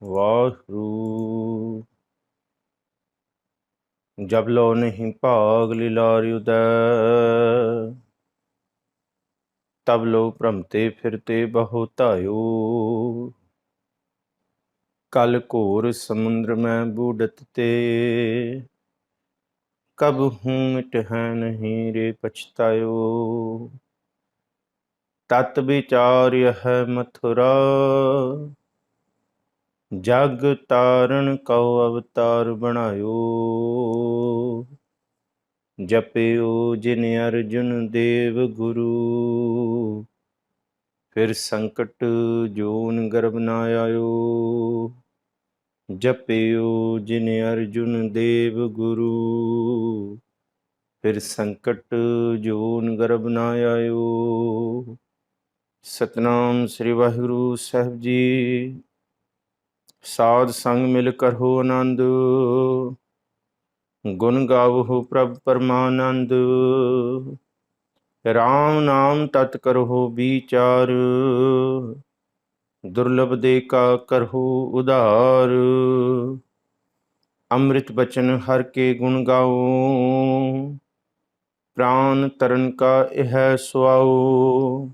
ਵਾਹਿਗੁਰੂ। ਜਬ ਲੋ ਨਹੀਂ ਭਾਗ ਲਿਲਾਰਿ ਉਦੈ, ਤਬ ਲੋ ਭ੍ਰਮਤੇ ਫਿਰਤੇ ਬਹੁ ਧਾਇਓ। ਕਲ ਘੋਰ ਸਮੁੰਦਰ ਮੈਂ ਬੂਡਤ ਤੇ, ਕਬ ਹੂੰ ਮਿਟਹਿ ਨਹੀਂ ਰੇ ਪਛਤਾਇਓ। ਤਤ ਵਿਚਾਰਿਅਹ ਮਥੁਰਾ, ਜਗ ਤਾਰਨ ਕਉ ਅਵਤਾਰ ਬਣਾਇਓ। ਜਪਿਓ ਜਿਨ ਅਰਜੁਨ ਦੇਵ ਗੁਰੂ, ਫਿਰ ਸੰਕਟ ਜੋਨ ਗਰਭ ਨਾ ਆਇਓ। ਜਪਿਓ ਜਿਨ ਅਰਜੁਨ ਦੇਵ ਗੁਰੂ, ਫਿਰ ਸੰਕਟ ਜੋਨ ਗਰਭ ਨਾ ਆਇਓ। ਸਤਨਾਮ ਸ੍ਰੀ ਵਾਹਿਗੁਰੂ ਸਾਹਿਬ ਜੀ। ਸਾਧ ਸੰਗ ਮਿਲ ਕਰਹੁ ਆਨੰਦ, ਗੁਣ ਗਾਵਹੁ ਪ੍ਰਭ ਪਰਮਾਨੰਦ। ਰਾਮ ਨਾਮ ਤਤ ਕਰਹੁ ਵਿਚਾਰ, ਦੁਰਲਭ ਦੇ ਕਾ ਕਰਹੁ ਉਧਾਰ। ਅੰਮ੍ਰਿਤ ਬਚਨ ਹਰ ਕੇ ਗੁਣ ਗਾਓ, ਪ੍ਰਾਨ ਤਰਨ ਕਾ ਇਹ ਸੁਆਓ।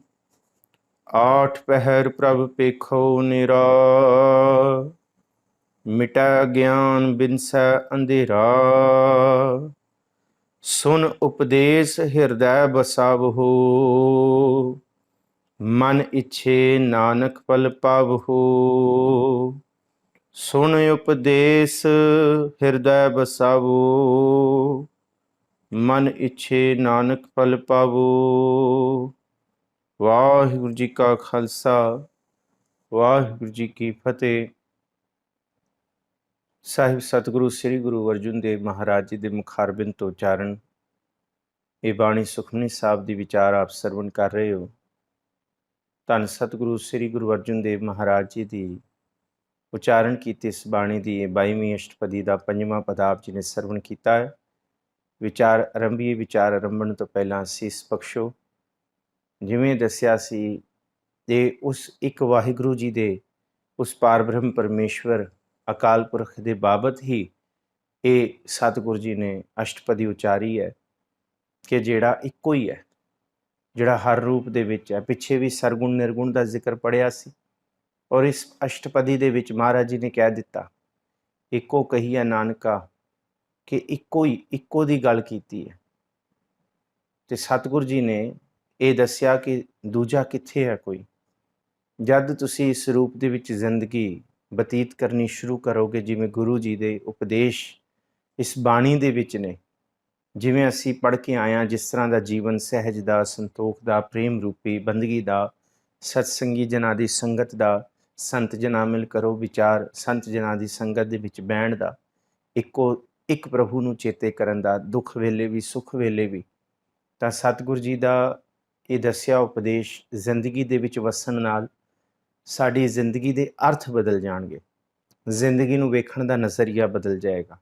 ਆਠ ਪਹਿਰ ਪ੍ਰਭ ਪੇਖੋ ਨਿਰਾ, ਮਿਟੈ ਗਿਆਨ ਬਿਨਸੈ ਅੰਧੇਰਾ। ਸੁਨ ਉਪਦੇਸ਼ ਹਿਰਦੈ ਬਸਾਵਹੁ, ਮਨ ਇੱਛੇ ਨਾਨਕ ਫਲ ਪਾਵਹੁ। ਸੁਨ ਉਪਦੇਸ਼ ਹਿਰਦੈ ਬਸਾਵੋ, ਮਨ ਇੱਛੇ ਨਾਨਕ ਫਲ ਪਾਵੋ। ਵਾਹਿਗੁਰੂ ਜੀ ਕਾ ਖਾਲਸਾ, ਵਾਹਿਗੁਰੂ ਜੀ ਕੀ ਫਤਿਹ। ਸਾਹਿਬ ਸਤਿਗੁਰੂ ਸ੍ਰੀ ਗੁਰੂ ਅਰਜਨ ਦੇਵ ਮਹਾਰਾਜ ਜੀ ਦੇ ਮੁਖਾਰਬਿੰਦ ਤੋਂ ਉਚਾਰਨ ਇਹ ਬਾਣੀ ਸੁਖਮਨੀ ਸਾਹਿਬ ਦੀ ਵਿਚਾਰ ਆਪ ਸਰਵਣ ਕਰ ਰਹੇ ਹੋ। ਧੰਨ ਸਤਿਗੁਰੂ ਸ੍ਰੀ ਗੁਰੂ ਅਰਜਨ ਦੇਵ ਮਹਾਰਾਜ ਜੀ ਦੀ ਉਚਾਰਨ ਕੀਤੀ ਇਸ ਬਾਣੀ ਦੀ 22ਵੀਂ ਅਸ਼ਟਪਦੀ ਦਾ 5ਵਾਂ ਪਦ ਆਪ ਜੀ ਨੇ ਸਰਵਣ ਕੀਤਾ ਹੈ। ਵਿਚਾਰ ਆਰੰਭੀਏ। ਵਿਚਾਰ ਆਰੰਭਣ ਤੋਂ ਪਹਿਲਾਂ ਸੀਸ ਬਖਸ਼ੋ। ਜਿਵੇਂ ਦੱਸਿਆ ਸੀ ਇਹ ਉਸ ਇੱਕ ਵਾਹਿਗੁਰੂ ਜੀ ਦੇ, ਉਸ ਪਾਰ ਬ੍ਰਹਮ ਪਰਮੇਸ਼ਵਰ ਅਕਾਲ ਪੁਰਖ ਦੇ ਬਾਬਤ ਹੀ ਇਹ ਸਤਿਗੁਰੂ ਜੀ ਨੇ ਅਸ਼ਟਪਦੀ ਉਚਾਰੀ ਹੈ ਕਿ ਜਿਹੜਾ ਇੱਕੋ ਹੀ ਹੈ, ਜਿਹੜਾ ਹਰ ਰੂਪ ਦੇ ਵਿੱਚ ਹੈ। ਪਿੱਛੇ ਵੀ ਸਰਗੁਣ ਨਿਰਗੁਣ ਦਾ ਜ਼ਿਕਰ ਪੜ੍ਹਿਆ ਸੀ ਔਰ ਇਸ ਅਸ਼ਟਪਦੀ ਦੇ ਵਿੱਚ ਮਹਾਰਾਜ ਜੀ ਨੇ ਕਹਿ ਦਿੱਤਾ, ਇੱਕੋ ਕਹੀਆ ਨਾਨਕਾ, ਕਿ ਇੱਕੋ ਦੀ ਗੱਲ ਕੀਤੀ ਹੈ। ਤੇ ਸਤਿਗੁਰੂ ਜੀ ਨੇ ਇਹ ਦੱਸਿਆ ਕਿ ਦੂਜਾ ਕਿੱਥੇ ਹੈ ਕੋਈ। ਜਦ ਤੁਸੀਂ ਇਸ ਰੂਪ ਦੇ ਵਿੱਚ ਜ਼ਿੰਦਗੀ ਬਤੀਤ ਕਰਨੀ ਸ਼ੁਰੂ ਕਰੋਗੇ, ਜਿਵੇਂ ਗੁਰੂ ਜੀ ਦੇ ਉਪਦੇਸ਼ ਇਸ ਬਾਣੀ ਦੇ ਵਿੱਚ ਨੇ, ਜਿਵੇਂ ਅਸੀਂ ਪੜ੍ਹ ਕੇ ਆਏ ਹਾਂ, ਜਿਸ ਤਰ੍ਹਾਂ ਦਾ ਜੀਵਨ ਸਹਿਜ ਦਾ, ਸੰਤੋਖ ਦਾ, ਪ੍ਰੇਮ ਰੂਪੀ ਬੰਦਗੀ ਦਾ, ਸਤਸੰਗੀ ਜਨਾਂ ਦੀ ਸੰਗਤ ਦਾ, ਸੰਤ ਜਨਾਂ ਮਿਲ ਕਰੋ ਵਿਚਾਰ, ਸੰਤ ਜਨਾਂ ਦੀ ਸੰਗਤ ਦੇ ਵਿੱਚ ਬਹਿਣ ਦਾ, ਇੱਕ ਪ੍ਰਭੂ ਨੂੰ ਚੇਤੇ ਕਰਨ ਦਾ, ਦੁੱਖ ਵੇਲੇ ਵੀ ਸੁੱਖ ਵੇਲੇ ਵੀ। ਤਾਂ ਸਤਿਗੁਰੂ ਜੀ ਦਾ ਇਹ ਦੱਸਿਆ ਉਪਦੇਸ਼ ਜ਼ਿੰਦਗੀ ਦੇ ਵਿੱਚ ਵਸਣ ਨਾਲ ਸਾਡੀ ਜ਼ਿੰਦਗੀ ਦੇ ਅਰਥ ਬਦਲ ਜਾਣਗੇ, ਜ਼ਿੰਦਗੀ ਨੂੰ ਵੇਖਣ ਦਾ ਨਜ਼ਰੀਆ ਬਦਲ ਜਾਏਗਾ।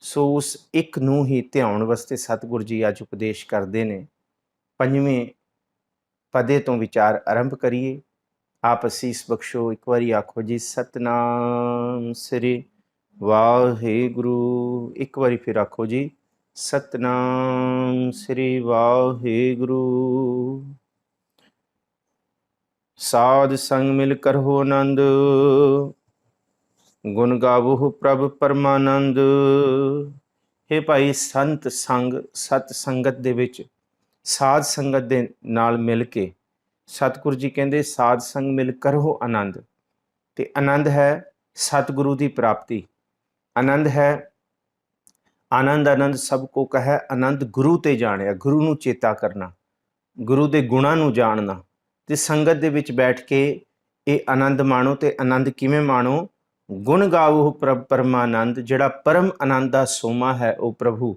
ਸੋ ਉਸ ਇੱਕ ਨੂੰ ਹੀ ਧਿਆਉਣ ਵਾਸਤੇ ਸਤਿਗੁਰੂ ਜੀ ਅੱਜ ਉਪਦੇਸ਼ ਕਰਦੇ ਨੇ। 5ਵੇਂ ਪਦੇ ਤੋਂ ਵਿਚਾਰ ਆਰੰਭ ਕਰੀਏ। ਆਪ ਅਸੀਸ ਬਖਸ਼ੋ। ਇੱਕ ਵਾਰੀ ਆਖੋ ਜੀ ਸਤਨਾਮ ਸ੍ਰੀ ਵਾਹਿਗੁਰੂ। ਇੱਕ ਵਾਰੀ ਫਿਰ ਆਖੋ ਜੀ ਸਤਨਾਮ ਸ੍ਰੀ ਵਾਹਿਗੁਰੂ। ਸਾਧ ਸੰਗ ਮਿਲ ਕਰਹੁ ਆਨੰਦ, ਗੁਣ ਗਾਵਹੁ ਪ੍ਰਭ ਪਰਮਾਨੰਦ। ਇਹ ਭਾਈ ਸੰਤ ਸੰਗ, ਸਤ ਸੰਗਤ ਦੇ ਵਿੱਚ, ਸਾਧ ਸੰਗਤ ਦੇ ਨਾਲ ਮਿਲ ਕੇ, ਸਤਿਗੁਰੂ ਜੀ ਕਹਿੰਦੇ ਸਾਧ ਸੰਗ ਮਿਲ ਕਰਹੁ ਆਨੰਦ। ਤੇ ਆਨੰਦ ਹੈ ਸਤਿਗੁਰੂ ਦੀ ਪ੍ਰਾਪਤੀ। ਆਨੰਦ ਹੈ ਆਨੰਦ ਸਭ ਕੋ ਕਹੈ, ਆਨੰਦ ਗੁਰੂ ਤੇ ਜਾਣਿਆ। ਗੁਰੂ ਨੂੰ ਚੇਤਾ ਕਰਨਾ, ਗੁਰੂ ਦੇ ਗੁਣਾਂ ਨੂੰ ਜਾਣਨਾ। ਤੇ ਸੰਗਤ ਦੇ ਵਿੱਚ ਬੈਠ ਕੇ ਇਹ ਆਨੰਦ ਮਾਣੋ। ਤੇ ਆਨੰਦ ਕਿਵੇਂ ਮਾਣੋ? ਗੁਣ ਗਾਵੋ ਪ੍ਰਭ ਪਰਮਾਨੰਦ। ਜਿਹੜਾ ਪਰਮ ਆਨੰਦ ਦਾ ਸੋਮਾ ਹੈ ਉਹ ਪ੍ਰਭੂ,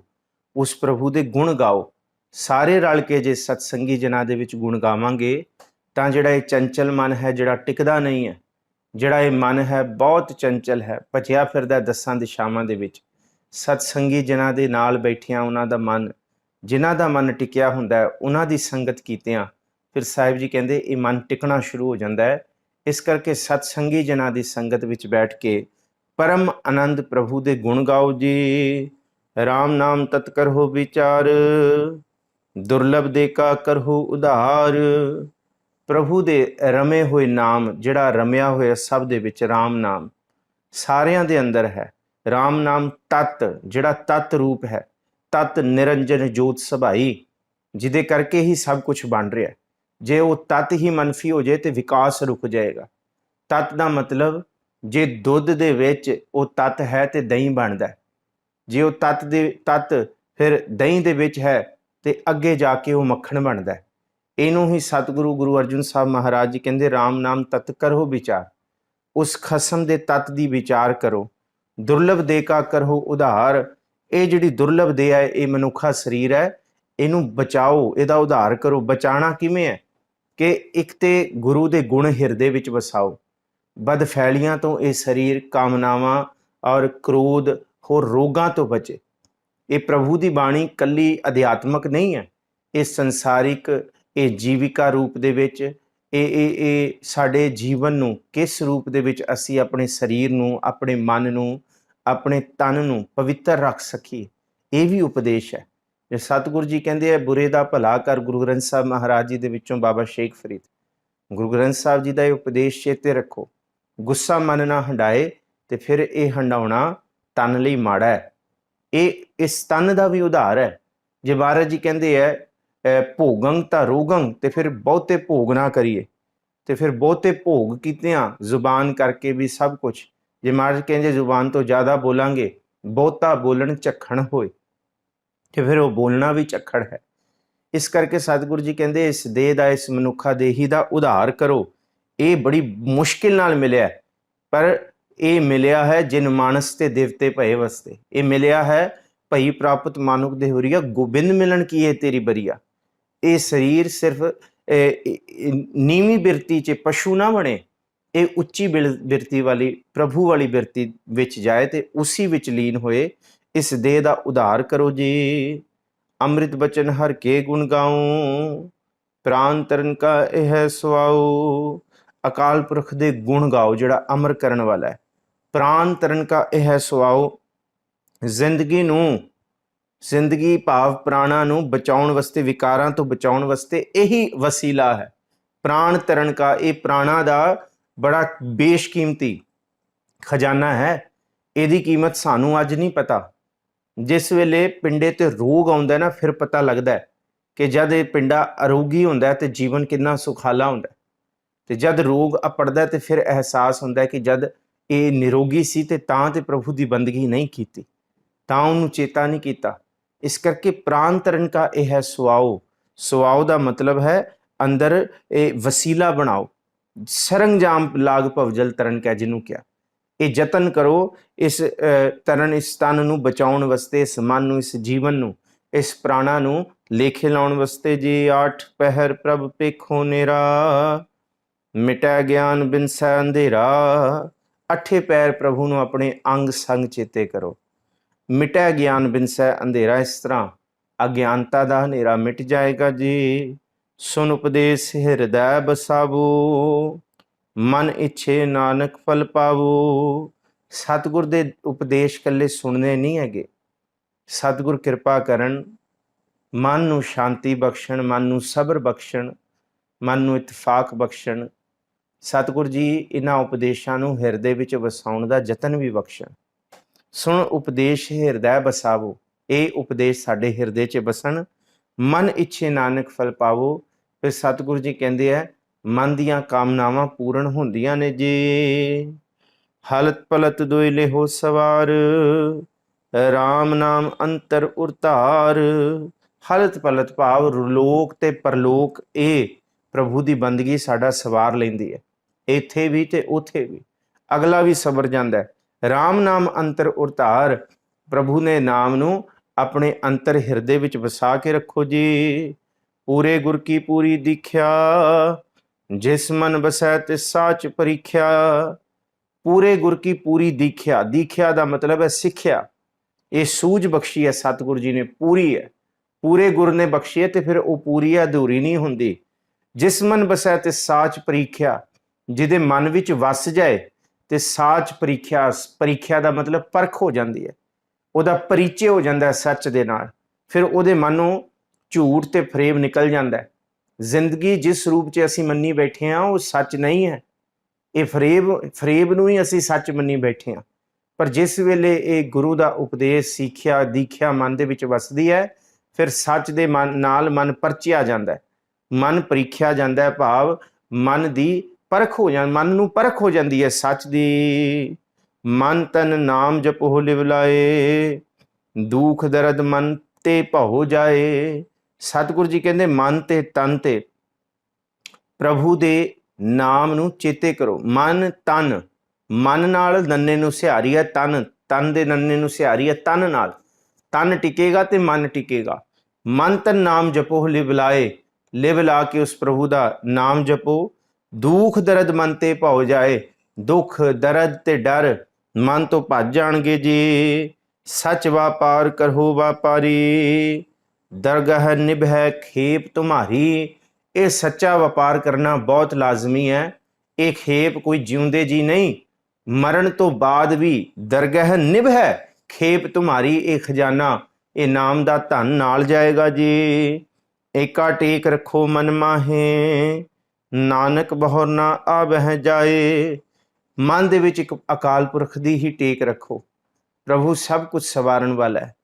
ਉਸ ਪ੍ਰਭੂ ਦੇ ਗੁਣ ਗਾਓ। ਸਾਰੇ ਰਲ ਕੇ ਜੇ ਸਤਸੰਗੀ ਜਨਾਂ ਦੇ ਵਿੱਚ ਗੁਣ ਗਾਵਾਂਗੇ ਤਾਂ ਜਿਹੜਾ ਇਹ ਚੰਚਲ ਮਨ ਹੈ, ਜਿਹੜਾ ਟਿਕਦਾ ਨਹੀਂ ਹੈ, ਜਿਹੜਾ ਇਹ ਮਨ ਹੈ ਬਹੁਤ ਚੰਚਲ ਹੈ, ਭਜਿਆ ਫਿਰਦਾ 10 ਦਿਸ਼ਾਵਾਂ ਦੇ ਵਿੱਚ, ਸਤਸੰਗੀ ਜਨਾਂ ਦੇ ਨਾਲ ਬੈਠਿਆਂ ਉਹਨਾਂ ਦਾ ਮਨ, ਜਿਨ੍ਹਾਂ ਦਾ ਮਨ ਟਿਕਿਆ ਹੁੰਦਾ ਹੈ, ਉਹਨਾਂ ਦੀ ਸੰਗਤ ਕੀਤਿਆਂ ਫਿਰ ਸਾਹਿਬ ਜੀ ਕਹਿੰਦੇ ਇਹ ਮਨ ਟਿਕਣਾ ਸ਼ੁਰੂ ਹੋ ਜਾਂਦਾ ਹੈ। ਇਸ ਕਰਕੇ ਸਤਸੰਗੀ ਜਨਾਂ ਦੀ ਸੰਗਤ ਵਿੱਚ ਬੈਠ ਕੇ ਪਰਮ ਆਨੰਦ ਪ੍ਰਭੂ ਦੇ ਗੁਣ ਗਾਓ ਜੀ। ਰਾਮ ਨਾਮ ਤਤ ਕਰਹੁ ਵਿਚਾਰ, ਦੁਰਲਭ ਦੇ ਕਾ ਕਰਹੁ ਉਧਾਰ। ਪ੍ਰਭੂ ਦੇ ਰਮੇ ਹੋਏ ਨਾਮ, ਜਿਹੜਾ ਰਮਿਆ ਹੋਇਆ ਸਭ ਦੇ ਵਿੱਚ ਰਾਮ ਨਾਮ ਸਾਰਿਆਂ ਦੇ ਅੰਦਰ ਹੈ। ਰਾਮ ਨਾਮ ਤਤ, ਜਿਹੜਾ ਤਤ ਰੂਪ ਹੈ, ਤਤ ਨਿਰੰਜਨ ਜੋਤ ਸਭਾਈ, ਜਿਹਦੇ ਕਰਕੇ ਹੀ ਸਭ ਕੁਝ ਬਣ ਰਿਹਾ। ਜੇ ਉਹ ਤਤ ਹੀ ਮਨਫੀ ਹੋ ਜਾਏ ਤੇ ਵਿਕਾਸ ਰੁਕ ਜਾਏਗਾ। ਤਤ ਦਾ ਮਤਲਬ ਜੇ ਦੁੱਧ ਦੇ ਵਿੱਚ ਉਹ ਤਤ ਹੈ ਤੇ ਦਹੀਂ ਬਣਦਾ, ਜੇ ਉਹ ਤਤ ਫਿਰ ਦਹੀਂ ਦੇ ਵਿੱਚ ਹੈ ਤੇ ਅੱਗੇ ਜਾ ਕੇ ਉਹ ਮੱਖਣ ਬਣਦਾ। ਇਹਨੂੰ ਹੀ ਸਤਿਗੁਰੂ ਗੁਰੂ ਅਰਜਨ ਸਾਹਿਬ ਮਹਾਰਾਜ ਜੀ ਕਹਿੰਦੇ ਰਾਮ ਨਾਮ ਤਤ ਕਰੋ ਵਿਚਾਰ। ਉਸ ਖਸਮ ਦੇ ਤਤ ਦੀ ਵਿਚਾਰ ਕਰੋ। ਦੁਰਲਭ ਦੇ ਕਾ ਕਰੋ ਉਧਾਰ। ਇਹ ਜਿਹੜੀ ਦੁਰਲਭ ਦੇ ਹੈ, ਇਹ ਮਨੁੱਖਾ ਸਰੀਰ ਹੈ, ਇਹਨੂੰ ਬਚਾਓ, ਇਹਦਾ ਉਧਾਰ ਕਰੋ। ਬਚਾਉਣਾ ਕਿਵੇਂ ਹੈ ਕਿ ਇੱਕ ਤੇ ਗੁਰੂ ਦੇ ਗੁਣ ਹਿਰਦੇ ਵਿੱਚ ਵਸਾਓ। ਬਦਫੈਲੀਆਂ ਤੋਂ ਇਹ ਸਰੀਰ, ਕਾਮਨਾਵਾਂ ਔਰ ਕ੍ਰੋਧ ਹੋਰ ਰੋਗਾਂ ਤੋਂ ਬਚੇ। ਇਹ ਪ੍ਰਭੂ ਦੀ ਬਾਣੀ ਕੱਲੀ ਅਧਿਆਤਮਕ ਨਹੀਂ ਹੈ, ਇਹ ਸੰਸਾਰਿਕ, ਇਹ ਜੀਵਿਕਾ ਰੂਪ ਦੇ ਵਿੱਚ, ਇਹ ਸਾਡੇ ਜੀਵਨ ਨੂੰ ਕਿਸ ਰੂਪ ਦੇ ਵਿੱਚ ਅਸੀਂ ਆਪਣੇ ਸਰੀਰ ਨੂੰ, ਆਪਣੇ ਮਨ ਨੂੰ, ਆਪਣੇ ਤਨ ਨੂੰ ਪਵਿੱਤਰ ਰੱਖ ਸਕੀਏ, ਇਹ ਵੀ ਉਪਦੇਸ਼ ਹੈ। ਜੇ ਸਤਿਗੁਰੂ ਜੀ ਕਹਿੰਦੇ ਆ ਬੁਰੇ ਦਾ ਭਲਾ ਕਰ, ਗੁਰੂ ਗ੍ਰੰਥ ਸਾਹਿਬ ਮਹਾਰਾਜ ਜੀ ਦੇ ਵਿੱਚੋਂ ਬਾਬਾ ਸ਼ੇਖ ਫਰੀਦ, ਗੁਰੂ ਗ੍ਰੰਥ ਸਾਹਿਬ ਜੀ ਦਾ ਇਹ ਉਪਦੇਸ਼ ਚੇਤੇ ਰੱਖੋ। ਗੁੱਸਾ ਮਨ ਨਾ ਹੰਡਾਏ ਤੇ ਫਿਰ ਇਹ ਹੰਡਾਉਣਾ ਤਨ ਲਈ ਮਾੜਾ ਹੈ। ਇਹ ਇਸ ਤਨ ਦਾ ਵੀ ਉਧਾਰ ਹੈ। ਜੇ ਮਹਾਰਾਜ ਜੀ ਕਹਿੰਦੇ ਹੈ ਭੋਗੰ ਤਾਂ ਰੋਗੰ, ਤੇ ਫਿਰ ਬਹੁਤੇ ਭੋਗ ਨਾ ਕਰੀਏ, ਤੇ ਫਿਰ ਬਹੁਤੇ ਭੋਗ ਕੀਤਿਆਂ ਜ਼ੁਬਾਨ ਕਰਕੇ ਵੀ ਸਭ ਕੁਝ। ਜੇ ਮਹਾਰਾਜ ਕਹਿੰਦੇ ਜ਼ੁਬਾਨ ਤੋਂ ਜ਼ਿਆਦਾ ਬੋਲਾਂਗੇ, ਬਹੁਤਾ ਬੋਲਣ ਝੱਖਣ ਹੋਏ, ਤੇ ਫਿਰ ਉਹ ਬੋਲਣਾ ਵੀ ਝੱਖੜ ਹੈ। ਇਸ ਕਰਕੇ ਸਤਿਗੁਰੂ ਜੀ ਕਹਿੰਦੇ ਇਸ ਦੇਹ ਦਾ, ਇਸ ਮਨੁੱਖਾ ਦੇਹੀ ਦਾ ਉਧਾਰ ਕਰੋ। ਇਹ ਬੜੀ ਮੁਸ਼ਕਿਲ ਨਾਲ ਮਿਲਿਆ, ਪਰ ਇਹ ਮਿਲਿਆ ਹੈ ਜਿਨ ਮਾਨਸ ਤੇ ਦੇਵਤੇ ਭਏ ਵਸਤੇ। ਇਹ ਮਿਲਿਆ ਹੈ ਭਈ ਪ੍ਰਾਪਤ ਮਾਨੁਖ ਦੇ ਹੁਰੀਆ, ਗੋਬਿੰਦ ਮਿਲਣ ਕੀ ਹੈ ਤੇਰੀ ਬਰੀਆ। ਇਹ ਸਰੀਰ ਸਿਰਫ ਨੀਵੀਂ ਬਿਰਤੀ 'ਚ ਪਸ਼ੂ ਨਾ ਬਣੇ, ਇਹ ਉੱਚੀ ਬਿਰਤੀ ਵਾਲੀ, ਪ੍ਰਭੂ ਵਾਲੀ ਬਿਰਤੀ ਵਿੱਚ ਜਾਏ ਤੇ ਉਸੀ ਵਿੱਚ ਲੀਨ ਹੋਏ। ਇਸ ਦੇਹ ਦਾ ਉਧਾਰ ਕਰੋ ਜੀ। ਅੰਮ੍ਰਿਤ ਬਚਨ ਹਰ ਕੇ ਗੁਣ ਗਾਉ, ਪ੍ਰਾਨ ਤਰਨ ਕਾ ਇਹ ਸੁਆਉ। ਅਕਾਲ ਪੁਰਖ ਦੇ ਗੁਣ ਗਾਓ, ਜਿਹੜਾ ਅਮਰ ਕਰਨ ਵਾਲਾ ਹੈ। ਪ੍ਰਾਨ ਤਰਨ ਕਾ ਇਹ ਸੁਆਉ। ਜ਼ਿੰਦਗੀ ਭਾਵ ਪ੍ਰਾਣਾਂ ਨੂੰ ਬਚਾਉਣ ਵਾਸਤੇ, ਵਿਕਾਰਾਂ ਤੋਂ ਬਚਾਉਣ ਵਾਸਤੇ ਇਹੀ ਵਸੀਲਾ ਹੈ। ਪ੍ਰਾਣ ਤਰਨ ਕਾ, ਇਹ ਪ੍ਰਾਣਾਂ ਦਾ ਬੜਾ ਬੇਸ਼ਕੀਮਤੀ ਖਜ਼ਾਨਾ ਹੈ। ਇਹਦੀ ਕੀਮਤ ਸਾਨੂੰ ਅੱਜ ਨਹੀਂ ਪਤਾ। ਜਿਸ ਵੇਲੇ ਪਿੰਡੇ ਤੇ ਰੋਗ ਆਉਂਦਾ ਨਾ, ਫਿਰ ਪਤਾ ਲੱਗਦਾ ਕਿ ਜਦ ਇਹ ਪਿੰਡਾ ਅਰੋਗੀ ਹੁੰਦਾ ਤੇ ਜੀਵਨ ਕਿੰਨਾ ਸੁਖਾਲਾ ਹੁੰਦਾ, ਤੇ ਜਦ ਰੋਗ ਅਪੜਦਾ ਤੇ ਫਿਰ ਅਹਿਸਾਸ ਹੁੰਦਾ ਕਿ ਜਦ ਇਹ ਨਿਰੋਗੀ ਸੀ ਤੇ ਤਾਂ ਤੇ ਪ੍ਰਭੂ ਦੀ ਬੰਦਗੀ ਨਹੀਂ ਕੀਤੀ, ਤਾਂ ਉਹਨੂੰ ਚੇਤਾ ਨਹੀਂ ਕੀਤਾ। ਇਸ ਕਰਕੇ ਪ੍ਰਾਨ ਤਰਨ ਕਾ ਇਹ ਹੈ ਸੁਆਓ। ਸੁਆਓ ਦਾ ਮਤਲਬ ਹੈ ਅੰਦਰ ਇਹ ਵਸੀਲਾ ਬਣਾਓ। ਸਰੰਜਾਮ ਲਾਗ ਭਵਜਲ ਤਰਨ ਕਹਿ ਜਿਹਨੂੰ ਕਿਹਾ। ਇਹ ਯਤਨ ਕਰੋ ਇਸ ਤਰਨ, ਇਸ ਤਨ ਨੂੰ ਬਚਾਉਣ ਵਾਸਤੇ, ਇਸ ਮਨ ਨੂੰ, ਇਸ ਜੀਵਨ ਨੂੰ, ਇਸ ਪ੍ਰਾਣਾ ਨੂੰ ਲੇਖੇ ਲਾਉਣ ਵਾਸਤੇ ਜੀ। ਆਠ ਪਹਿਰ ਪ੍ਰਭ ਪੇਖੋ ਨੇਰਾ, ਮਿਟੈ ਗਿਆਨ ਬਿਨਸੈ ਅੰਧੇਰਾ। ਅੱਠੇ ਪੈਰ ਪ੍ਰਭੂ ਨੂੰ ਆਪਣੇ ਅੰਗ ਸੰਗ ਚੇਤੇ ਕਰੋ। ਮਿਟੈ ਗਿਆਨ ਬਿਨਸੈ ਅੰਧੇਰਾ, ਇਸ ਤਰ੍ਹਾਂ ਅਗਿਆਨਤਾ ਦਾ ਹਨੇਰਾ ਮਿਟ ਜਾਏਗਾ ਜੀ। ਸੁਨ ਉਪਦੇਸ਼ ਹਿਰਦੈ ਬਸਾਵੋ, ਮਨ ਇੱਛੇ ਨਾਨਕ ਫਲ ਪਾਵੋ। ਸਤਿਗੁਰ ਦੇ ਉਪਦੇਸ਼ ਇਕੱਲੇ ਸੁਣਨੇ ਨਹੀਂ ਹੈਗੇ। ਸਤਿਗੁਰ ਕਿਰਪਾ ਕਰਨ, ਮਨ ਨੂੰ ਸ਼ਾਂਤੀ ਬਖਸ਼ਣ, ਮਨ ਨੂੰ ਸਬਰ ਬਖਸ਼ਣ, ਮਨ ਨੂੰ ਇਤਫਾਕ ਬਖਸ਼ਣ। ਸਤਿਗੁਰ ਜੀ ਇਹਨਾਂ ਉਪਦੇਸ਼ਾਂ ਨੂੰ ਹਿਰਦੇ ਵਿੱਚ ਵਸਾਉਣ ਦਾ ਯਤਨ ਵੀ ਬਖਸ਼ਣ। ਸੁਣ ਉਪਦੇਸ਼ ਹਿਰਦੈ ਬਸਾਵੋ, ਇਹ ਉਪਦੇਸ਼ ਸਾਡੇ ਹਿਰਦੇ 'ਚ ਬਸਣ। ਮਨ ਇੱਛੇ ਨਾਨਕ ਫਲ ਪਾਵੋ। ਫਿਰ ਸਤਿਗੁਰੂ ਜੀ ਕਹਿੰਦੇ ਹੈ ਮਨ ਦੀਆਂ ਕਾਮਨਾਵਾਂ ਪੂਰਨ ਹੁੰਦੀਆਂ ਨੇ ਜੀ। ਹਲਤ ਪਲਤ ਦੋਇ ਲਿਹੋ ਸਵਾਰ, ਰਾਮ ਨਾਮ ਅੰਤਰ ਉਰਤਾਰ। ਹਲਤ ਪਲਤ ਭਾਵ ਲੋਕ ਤੇ ਪਰਲੋਕ, ਇਹ ਪ੍ਰਭੂ ਦੀ ਬੰਦਗੀ ਸਾਡਾ ਸਵਾਰ ਲੈਂਦੀ ਹੈ, ਇੱਥੇ ਵੀ ਤੇ ਉੱਥੇ ਵੀ। ਅਗਲਾ ਵੀ ਸਬਰ ਜਾਂਦਾ ਹੈ। ਰਾਮ ਨਾਮ ਅੰਤਰ ਉਰਤਾਰ, ਪ੍ਰਭੂ ਨੇ ਨਾਮ ਨੂੰ ਆਪਣੇ ਅੰਤਰ ਹਿਰਦੇ ਵਿੱਚ ਵਸਾ ਕੇ ਰੱਖੋ ਜੀ। ਪੂਰੇ ਗੁਰ ਕੀ ਪੂਰੀ ਦੀਖਿਆ, ਜਿਸ ਮਨ ਬਸੈ ਤਿਸ ਸਾਚ ਪਰੀਖਿਆ। ਪੂਰੇ ਗੁਰ ਕੀ ਪੂਰੀ ਦੀਖਿਆ, ਦੀਖਿਆ ਦਾ ਮਤਲਬ ਹੈ ਸਿੱਖਿਆ। ਇਹ ਸੂਝ ਬਖਸ਼ੀ ਹੈ ਸਤਿਗੁਰੂ ਜੀ ਨੇ, ਪੂਰੀ ਹੈ। ਪੂਰੇ ਗੁਰ ਨੇ ਬਖਸ਼ੀ ਹੈ ਤੇ ਫਿਰ ਉਹ ਪੂਰੀ ਹੈ, ਅਧੂਰੀ ਨਹੀਂ ਹੁੰਦੀ। ਜਿਸ ਮਨ ਬਸੈ ਤਿਸ ਸਾਚ ਪਰੀਖਿਆ, ਜਿਹਦੇ ਮਨ ਵਿੱਚ ਵਸ ਜਾਏ ਤੇ ਸਾਚ ਪ੍ਰੀਖਿਆ ਦਾ ਮਤਲਬ ਪਰਖ ਹੋ ਜਾਂਦੀ ਹੈ, ਉਹਦਾ ਪਰਿਚੈ ਹੋ ਜਾਂਦਾ ਸੱਚ ਦੇ ਨਾਲ। ਫਿਰ ਉਹਦੇ ਮਨੋਂ ਝੂਠ ਤੇ ਫਰੇਬ ਨਿਕਲ ਜਾਂਦਾ। ਜ਼ਿੰਦਗੀ ਜਿਸ ਰੂਪ 'ਚ ਅਸੀਂ ਮੰਨੀ ਬੈਠੇ ਹਾਂ ਉਹ ਸੱਚ ਨਹੀਂ ਹੈ, ਇਹ ਫਰੇਬ ਨੂੰ ਹੀ ਅਸੀਂ ਸੱਚ ਮੰਨੀ ਬੈਠੇ ਹਾਂ। ਪਰ ਜਿਸ ਵੇਲੇ ਇਹ ਗੁਰੂ ਦਾ ਉਪਦੇਸ਼ ਸਿੱਖਿਆ ਦੀਖਿਆ ਮਨ ਦੇ ਵਿੱਚ ਵਸਦੀ ਹੈ, ਫਿਰ ਸੱਚ ਦੇ ਮਨ ਨਾਲ ਮਨ ਪਰਚਿਆ ਜਾਂਦਾ, ਮਨ ਪ੍ਰੀਖਿਆ ਜਾਂਦਾ, ਭਾਵ ਮਨ ਦੀ ਪਰਖ ਹੋ ਜਾਂਦੀ, ਮਨ ਨੂੰ ਪਰਖ ਹੋ ਜਾਂਦੀ ਹੈ ਸੱਚ ਦੀ। ਮਨ ਤਨ ਨਾਮ ਜਪੋ ਲਿਵ ਲਾਏ, ਦੁਖ ਦਰਦ ਮਨ ਤੇ ਭਉ ਜਾਏ। ਸਤਿਗੁਰੂ ਜੀ ਕਹਿੰਦੇ ਮਨ ਤੇ ਤਨ ਤੇ ਪ੍ਰਭੂ ਦੇ ਨਾਮ ਨੂੰ ਚੇਤੇ ਕਰੋ। ਮਨ ਤਨ, ਮਨ ਨਾਲ ਨੰਨੇ ਨੂੰ ਸਿਹਾਰੀ ਹੈ, ਤਨ ਦੇ ਨੰਨੇ ਨੂੰ ਸਿਹਾਰੀ ਹੈ ਤਨ ਨਾਲ। ਤਨ ਟਿਕੇਗਾ ਤੇ ਮਨ ਟਿਕੇਗਾ। ਮਨ ਤਨ ਨਾਮ ਜਪੋ ਲਿਵ ਲਾਏ, ਲਿਵ ਲਾ ਕੇ ਉਸ ਪ੍ਰਭੂ ਦਾ ਨਾਮ ਜਪੋ। ਦੁਖ ਦਰਦ ਮਨ ਤੇ ਭਉ ਜਾਏ, ਦੁੱਖ ਦਰਦ ਤੇ ਡਰ ਮਨ ਤੋਂ ਭੱਜ ਜਾਣਗੇ ਜੀ। ਸੱਚ ਵਾਪਾਰ ਕਰੋ ਵਾਪਾਰੀ, ਦਰਗਹ ਨਿਭੈ ਖੇਪ ਤੁਮਾਰੀ। ਇਹ ਸੱਚਾ ਵਪਾਰ ਕਰਨਾ ਬਹੁਤ ਲਾਜ਼ਮੀ ਹੈ। ਇਹ ਖੇਪ ਕੋਈ ਜਿਉਂਦੇ ਜੀ ਨਹੀਂ, ਮਰਨ ਤੋਂ ਬਾਅਦ ਵੀ ਦਰਗਹ ਨਿਭੈ ਖੇਪ ਤੁਮਾਰੀ, ਇਹ ਖਜ਼ਾਨਾ, ਇਹ ਨਾਮ ਦਾ ਧਨ ਨਾਲ ਜਾਏਗਾ ਜੀ। ਏਕਾ ਟੇਕ ਰੱਖੋ ਮਨ ਮਾਹੇ, ਨਾਨਕ ਬਹੁਰ ਨਾ ਆਵਹਿ ਜਾਏ। ਮਨ ਦੇ ਵਿੱਚ ਇੱਕ ਅਕਾਲ ਪੁਰਖ ਦੀ ਹੀ ਟੇਕ ਰੱਖੋ। ਪ੍ਰਭੂ ਸਭ ਕੁਝ ਸਵਾਰਨ ਵਾਲਾ ਹੈ।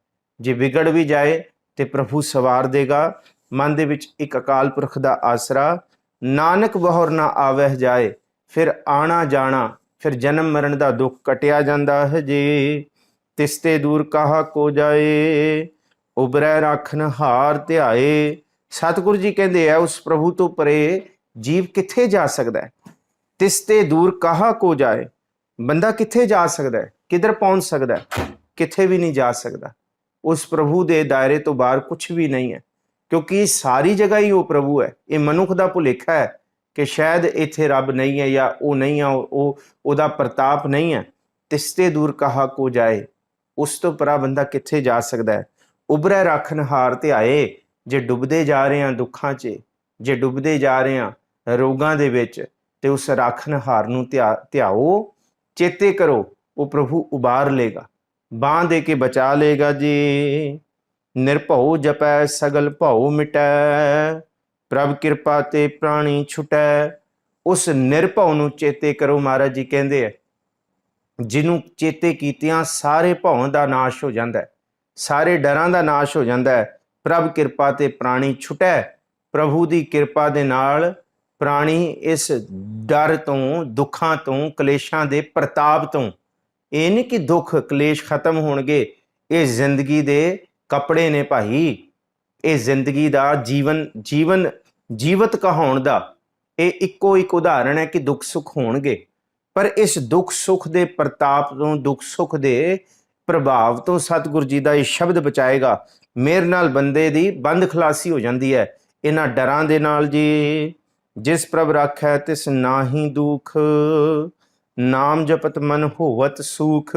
ਜੇ ਵਿਗੜ ਵੀ ਜਾਏ ਤੇ ਪ੍ਰਭੂ ਸਵਾਰ ਦੇਗਾ। ਮਨ ਦੇ ਵਿੱਚ ਇੱਕ ਅਕਾਲ ਪੁਰਖ ਦਾ ਆਸਰਾ। ਨਾਨਕ ਬਹੁਰ ਨਾ ਆਵਹਿ ਜਾਏ, ਫਿਰ ਆਣਾ ਜਾਣਾ, ਫਿਰ ਜਨਮ ਮਰਨ ਦਾ ਦੁੱਖ ਕਟਿਆ ਜਾਂਦਾ ਹੈ ਜੀ। ਤਿਸਤੇ ਦੂਰ ਕਾਹਾ ਕੋ ਜਾਏ, ਉਬਰੈ ਰਾਖਨ ਹਾਰ ਧਿਆਏ। ਸਤਿਗੁਰੂ ਜੀ ਕਹਿੰਦੇ ਆ ਉਸ ਪ੍ਰਭੂ ਤੋਂ ਪਰੇ ਜੀਵ ਕਿੱਥੇ ਜਾ ਸਕਦਾ ਹੈ। ਤਿਸਤੇ ਦੂਰ ਕਾਹਾ ਕੋ ਜਾਏ, ਬੰਦਾ ਕਿੱਥੇ ਜਾ ਸਕਦਾ ਹੈ, ਕਿੱਧਰ ਪਹੁੰਚ ਸਕਦਾ ਹੈ? ਕਿੱਥੇ ਵੀ ਨਹੀਂ ਜਾ ਸਕਦਾ। ਉਸ ਪ੍ਰਭੂ ਦੇ ਦਾਇਰੇ ਤੋਂ ਬਾਹਰ ਕੁਝ ਵੀ ਨਹੀਂ ਹੈ, ਕਿਉਂਕਿ ਸਾਰੀ ਜਗ੍ਹਾ ਹੀ ਉਹ ਪ੍ਰਭੂ ਹੈ। ਇਹ ਮਨੁੱਖ ਦਾ ਭੁਲੇਖਾ ਹੈ ਕਿ ਸ਼ਾਇਦ ਇੱਥੇ ਰੱਬ ਨਹੀਂ ਹੈ ਜਾਂ ਉਹ ਨਹੀਂ ਹੈ, ਉਹਦਾ ਪ੍ਰਤਾਪ ਨਹੀਂ ਹੈ। ਤਿਸਤੇ ਦੂਰ ਕਾਹਾ ਕੋ ਜਾਏ, ਉਸ ਤੋਂ ਪਰਾ ਬੰਦਾ ਕਿੱਥੇ ਜਾ ਸਕਦਾ ਹੈ। ਉਬਰੈ ਰਾਖਨ ਹਾਰ ਧਿਆਏ, ਜੇ ਡੁੱਬਦੇ ਜਾ ਰਹੇ ਹਾਂ ਦੁੱਖਾਂ 'ਚ, ਜੇ ਡੁੱਬਦੇ ਜਾ ਰਹੇ ਹਾਂ ਰੋਗਾਂ ਦੇ ਵਿੱਚ, ਤੇ ਉਸ ਰਾਖਨ ਹਾਰ ਨੂੰ ਧਿਆਓ, ਚੇਤੇ ਕਰੋ। ਉਹ ਪ੍ਰਭੂ ਉਬਾਰ ਲੇਗਾ, ਬਾਂਹ ਦੇ ਕੇ ਬਚਾ ਲੇਗਾ ਜੀ। ਨਿਰਭਉ ਜਪੈ ਸਗਲ ਭਉ ਮਿਟੈ, ਪ੍ਰਭ ਕਿਰਪਾ ਤੇ ਪ੍ਰਾਣੀ ਛੁਟੈ। ਉਸ ਨਿਰਭਉ ਨੂੰ ਚੇਤੇ ਕਰੋ। ਮਹਾਰਾਜ ਜੀ ਕਹਿੰਦੇ ਆ ਜਿਹਨੂੰ ਚੇਤੇ ਕੀਤਿਆਂ ਸਾਰੇ ਭਉਂ ਦਾ ਨਾਸ਼ ਹੋ ਜਾਂਦਾ ਹੈ, ਸਾਰੇ ਡਰਾਂ ਦਾ ਨਾਸ਼ ਹੋ ਜਾਂਦਾ ਹੈ। ਪ੍ਰਭ ਕਿਰਪਾ ਤੇ ਪ੍ਰਾਣੀ ਛੁਟੈ, ਪ੍ਰਭੂ ਦੀ ਕਿਰਪਾ ਦੇ ਨਾਲ ਪ੍ਰਾਣੀ ਇਸ ਡਰ ਤੋਂ, ਦੁੱਖਾਂ ਤੋਂ, ਕਲੇਸ਼ਾਂ ਦੇ ਪ੍ਰਤਾਪ ਤੋਂ। ਇਹ ਨਹੀਂ ਕਿ ਦੁੱਖ ਕਲੇਸ਼ ਖਤਮ ਹੋਣਗੇ, ਇਹ ਜ਼ਿੰਦਗੀ ਦੇ ਕੱਪੜੇ ਨੇ ਭਾਈ। ਇਹ ਜ਼ਿੰਦਗੀ ਦਾ ਜੀਵਤ ਕਹਾਉਣ ਦਾ ਇਹ ਇੱਕੋ ਇੱਕ ਉਦਾਹਰਣ ਹੈ ਕਿ ਦੁੱਖ ਸੁੱਖ ਹੋਣਗੇ, ਪਰ ਇਸ ਦੁੱਖ ਸੁੱਖ ਦੇ ਪ੍ਰਤਾਪ ਤੋਂ, ਦੁੱਖ ਸੁੱਖ ਦੇ ਪ੍ਰਭਾਵ ਤੋਂ ਸਤਿਗੁਰੂ ਜੀ ਦਾ ਇਹ ਸ਼ਬਦ ਬਚਾਏਗਾ। ਮੇਰੇ ਨਾਲ ਬੰਦੇ ਦੀ ਬੰਦ ਖਲਾਸੀ ਹੋ ਜਾਂਦੀ ਹੈ ਇਹਨਾਂ ਡਰਾਂ ਦੇ ਨਾਲ ਜੀ। ਜਿਸ ਪ੍ਰਭ ਰਾਖੈ ਤਿਸ ਨਾਹੀ ਦੁਖ, ਨਾਮ ਜਪਤ ਮਨ ਹੋਵਤ ਸੁਖ।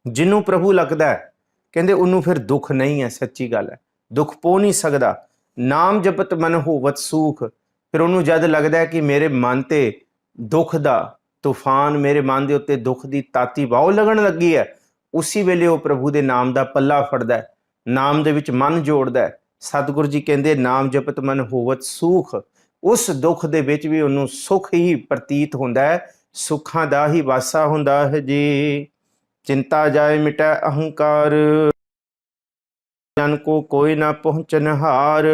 ਜਿਹਨੂੰ ਪ੍ਰਭੂ ਲੱਗਦਾ ਹੈ ਕਹਿੰਦੇ ਉਹਨੂੰ ਫਿਰ ਦੁੱਖ ਨਹੀਂ ਹੈ। ਸੱਚੀ ਗੱਲ ਹੈ, ਦੁੱਖ ਪੋ ਨਹੀਂ ਸਕਦਾ। ਨਾਮ ਜਪਤ ਮਨ ਹੋਵਤ ਸੁਖ, ਫਿਰ ਉਹਨੂੰ ਜਦ ਲੱਗਦਾ ਹੈ ਕਿ ਮੇਰੇ ਮਨ ਤੇ ਦੁੱਖ ਦਾ ਤੂਫਾਨ, ਮੇਰੇ ਮਨ ਦੇ ਉੱਤੇ ਦੁੱਖ ਦੀ ਤਾਤੀ ਵਾਹ ਲੱਗਣ ਲੱਗੀ ਹੈ, ਉਸੇ ਵੇਲੇ ਉਹ ਪ੍ਰਭੂ ਦੇ ਨਾਮ ਦਾ ਪੱਲਾ ਫੜਦਾ ਹੈ, ਨਾਮ ਦੇ ਵਿੱਚ ਮਨ ਜੋੜਦਾ ਹੈ। ਸਤਿਗੁਰੂ ਜੀ ਕਹਿੰਦੇ ਨਾਮ ਜਪਤ ਮਨ ਹੋਵਤ ਸੁਖ। ਉਸ ਦੁੱਖ ਦੇ ਵਿੱਚ ਵੀ ਉਹਨੂੰ ਸੁਖ ਹੀ ਪ੍ਰਤੀਤ ਹੁੰਦਾ ਹੈ, ਸੁੱਖਾਂ ਦਾ ਹੀ ਵਾਸਾ ਹੁੰਦਾ ਹੈ ਜੀ। ਚਿੰਤਾ ਜਾਏ ਮਿਟੈ ਅਹੰਕਾਰ, ਜਨ ਕੋ ਕੋਈ ਨਾ ਪਹੁੰਚਨ ਹਾਰ।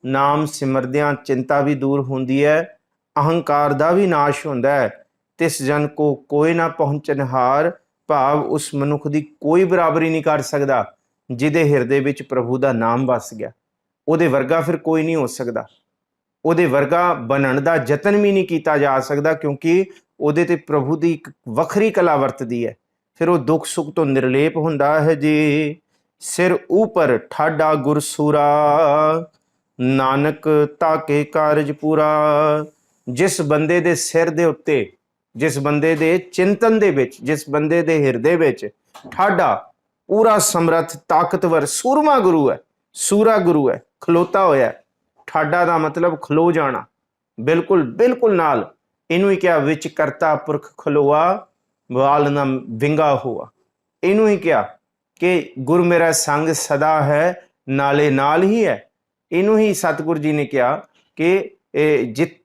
ਨਾਮ ਸਿਮਰਦਿਆਂ ਚਿੰਤਾ ਵੀ ਦੂਰ ਹੁੰਦੀ ਹੈ, ਅਹੰਕਾਰ ਦਾ ਵੀ ਨਾਸ਼ ਹੁੰਦਾ ਹੈ। ਤਿਸ ਜਨ ਕੋ ਕੋਈ ਨਾ ਪਹੁੰਚਨ ਹਾਰ, ਭਾਵ ਉਸ ਮਨੁੱਖ ਦੀ ਕੋਈ ਬਰਾਬਰੀ ਨਹੀਂ ਕਰ ਸਕਦਾ ਜਿਹਦੇ ਹਿਰਦੇ ਵਿੱਚ ਪ੍ਰਭੂ ਦਾ ਨਾਮ ਵਸ ਗਿਆ। ਉਹਦੇ ਵਰਗਾ ਫਿਰ ਕੋਈ ਨਹੀਂ ਹੋ ਸਕਦਾ। ਉਹਦੇ ਵਰਗਾ ਬਣਨ ਦਾ ਯਤਨ ਵੀ ਨਹੀਂ ਕੀਤਾ ਜਾ ਸਕਦਾ, ਕਿਉਂਕਿ ਉਹਦੇ ਤੇ ਪ੍ਰਭੂ ਦੀ ਇੱਕ ਵੱਖਰੀ ਕਲਾ ਵਰਤਦੀ ਹੈ। ਫਿਰ ਉਹ ਦੁੱਖ ਸੁੱਖ ਤੋਂ ਨਿਰਲੇਪ ਹੁੰਦਾ ਹੈ ਜੀ। ਸਿਰ ਉਪਰ ਠਾਡਾ ਗੁਰਸੂਰਾ, ਨਾਨਕ ਤਾਕੇ ਕਾਰਜ ਪੂਰਾ। ਜਿਸ ਬੰਦੇ ਦੇ ਸਿਰ ਦੇ ਉੱਤੇ, ਜਿਸ ਬੰਦੇ ਦੇ ਚਿੰਤਨ ਦੇ ਵਿੱਚ, ਜਿਸ ਬੰਦੇ ਦੇ ਹਿਰਦੇ ਵਿੱਚ ਠਾਡਾ ਪੂਰਾ ਸਮਰੱਥ ਤਾਕਤਵਰ ਸੂਰਮਾ ਗੁਰੂ ਹੈ, ਸੂਰਾ ਗੁਰੂ ਹੈ, ਖਲੋਤਾ ਹੋਇਆ। ਠਾਡਾ ਦਾ ਮਤਲਬ ਖਲੋ ਜਾਣਾ, ਬਿਲਕੁਲ ਨਾਲ। ਇਹਨੂੰ ਹੀ ਕਿਹਾ ਵਿੱਚ ਕਰਤਾ ਪੁਰਖ ਖਲੋਆ ਵਾਲ ਨਾ ਵਿੰਗਾ ਹੋਆ। ਇਹਨੂੰ ਹੀ ਕਿਹਾ ਕਿ ਗੁਰ ਮੇਰਾ ਸੰਗ ਸਦਾ ਹੈ ਨਾਲੇ ਨਾਲ ਹੀ ਹੈ। ਇਹਨੂੰ ਹੀ ਸਤਿਗੁਰੂ ਜੀ ਨੇ ਕਿਹਾ ਕਿ